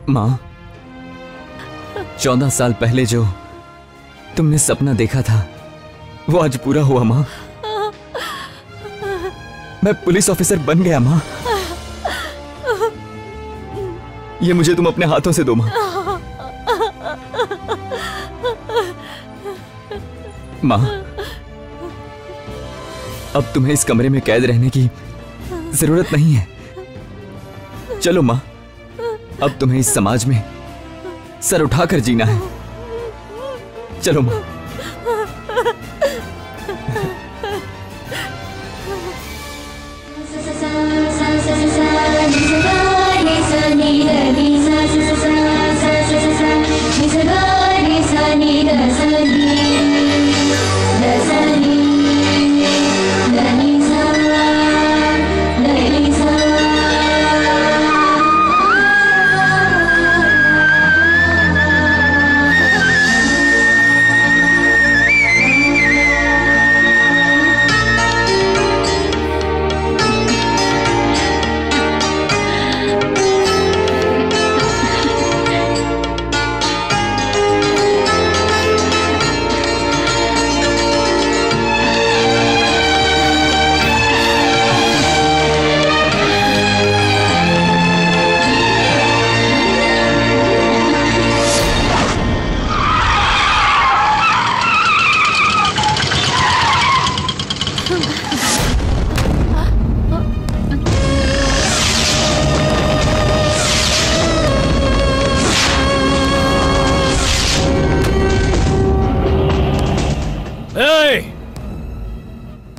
माँ, 14 साल पहले जो तुमने सपना देखा था वो आज पूरा हुआ माँ। मैं पुलिस ऑफिसर बन गया माँ। ये मुझे तुम अपने हाथों से दो माँ। माँ, अब तुम्हें इस कमरे में कैद रहने की जरूरत नहीं है। चलो माँ, अब तुम्हें इस समाज में सर उठाकर जीना है। चलो माँ।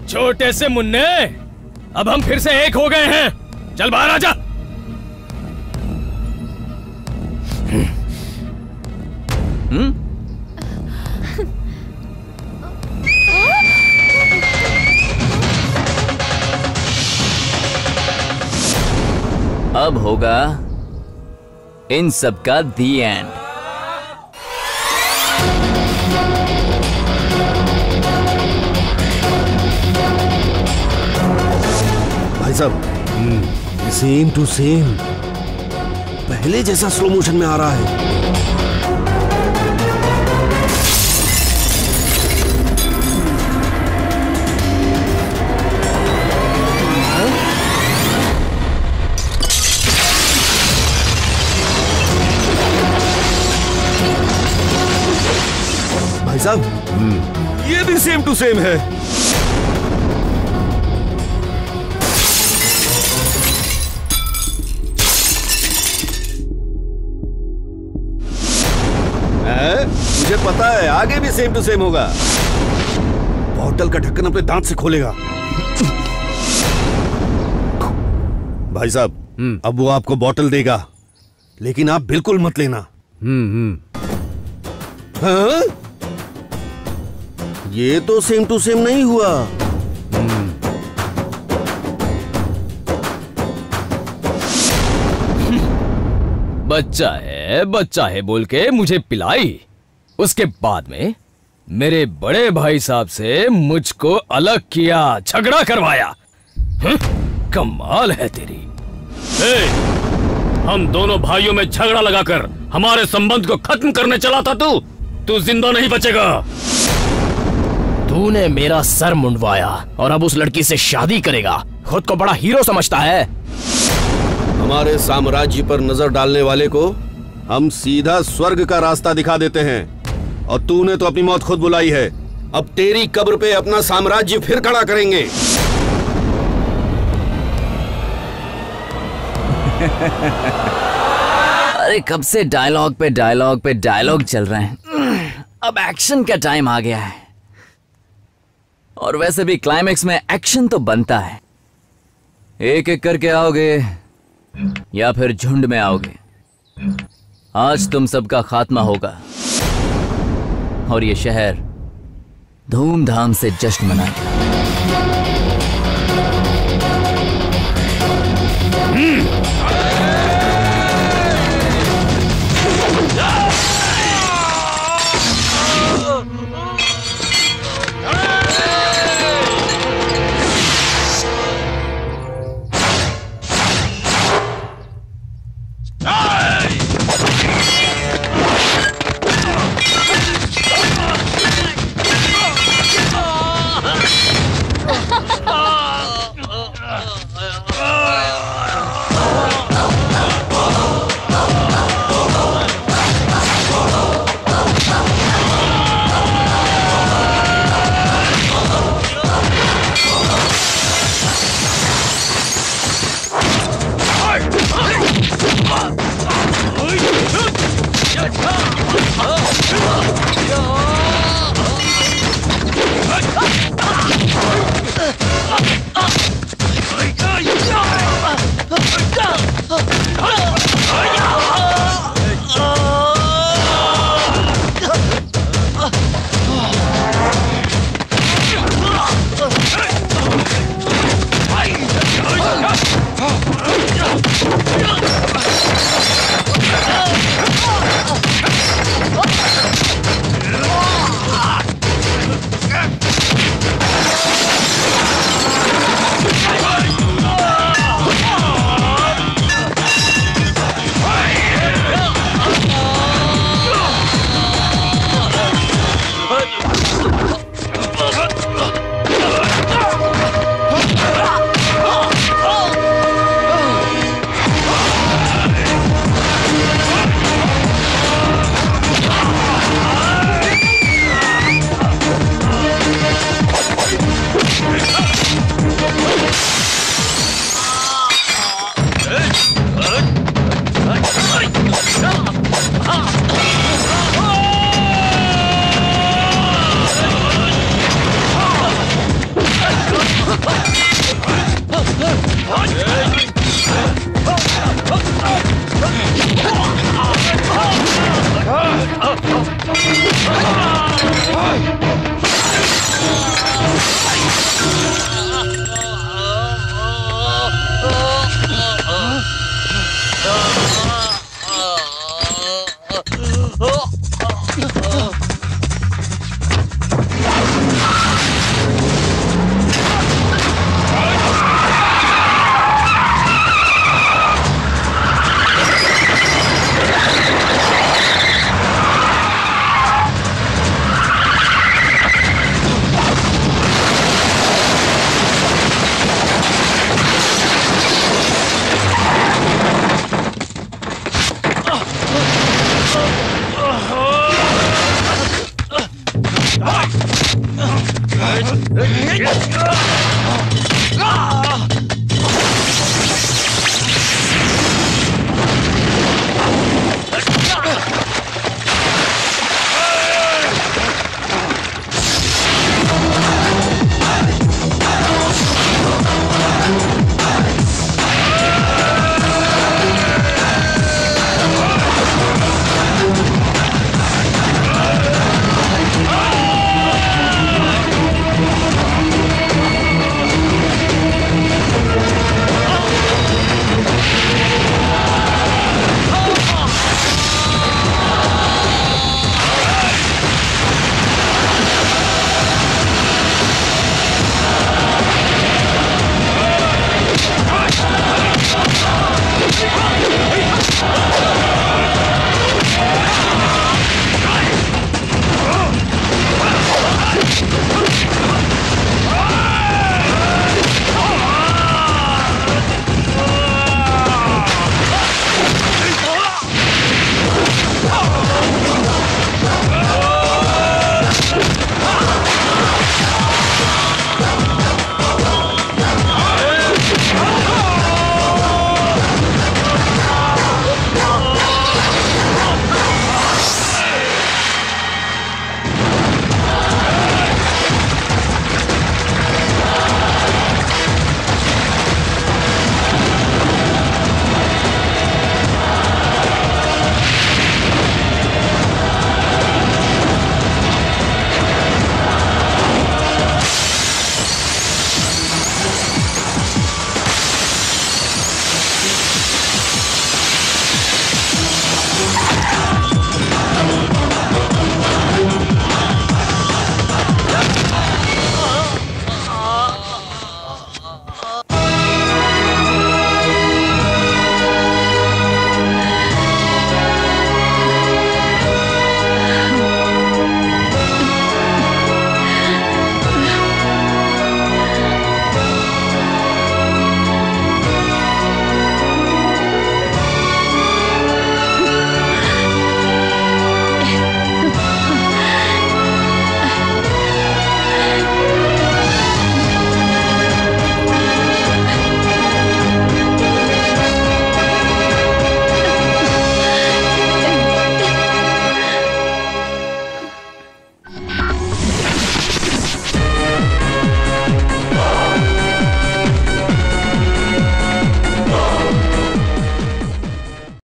छोटे से मुन्ने, अब हम फिर से एक हो गए हैं। चल बाहर आजा। अब होगा इन सब का दी एंड। भाई साहब, सेम टू सेम, पहले जैसा स्लो मोशन में आ रहा है। साहब ये भी सेम टू सेम है। मुझे पता है आगे भी सेम टू सेम होगा। बोतल का ढक्कन अपने दांत से खोलेगा। भाई साहब अब वो आपको बोतल देगा, लेकिन आप बिल्कुल मत लेना। हाँ? ये तो सेम टू सेम नहीं हुआ। बच्चा है बोल के मुझे पिलाई, उसके बाद में मेरे बड़े भाई साहब से मुझको अलग किया, झगड़ा करवाया। कमाल है तेरी। हम दोनों भाइयों में झगड़ा लगाकर हमारे संबंध को खत्म करने चला था तू जिंदा नहीं बचेगा। तूने मेरा सर मुंडवाया और अब उस लड़की से शादी करेगा, खुद को बड़ा हीरो समझता है। हमारे साम्राज्य पर नजर डालने वाले को हम सीधा स्वर्ग का रास्ता दिखा देते हैं, और तूने तो अपनी मौत खुद बुलाई है। अब तेरी कब्र पे अपना साम्राज्य फिर खड़ा करेंगे। अरे कब से डायलॉग पे डायलॉग चल रहे हैं, अब एक्शन का टाइम आ गया है। और वैसे भी क्लाइमेक्स में एक्शन तो बनता है। एक एक करके आओगे या फिर झुंड में आओगे, आज तुम सबका खात्मा होगा और ये शहर धूमधाम से जश्न मनाएगा। Oh!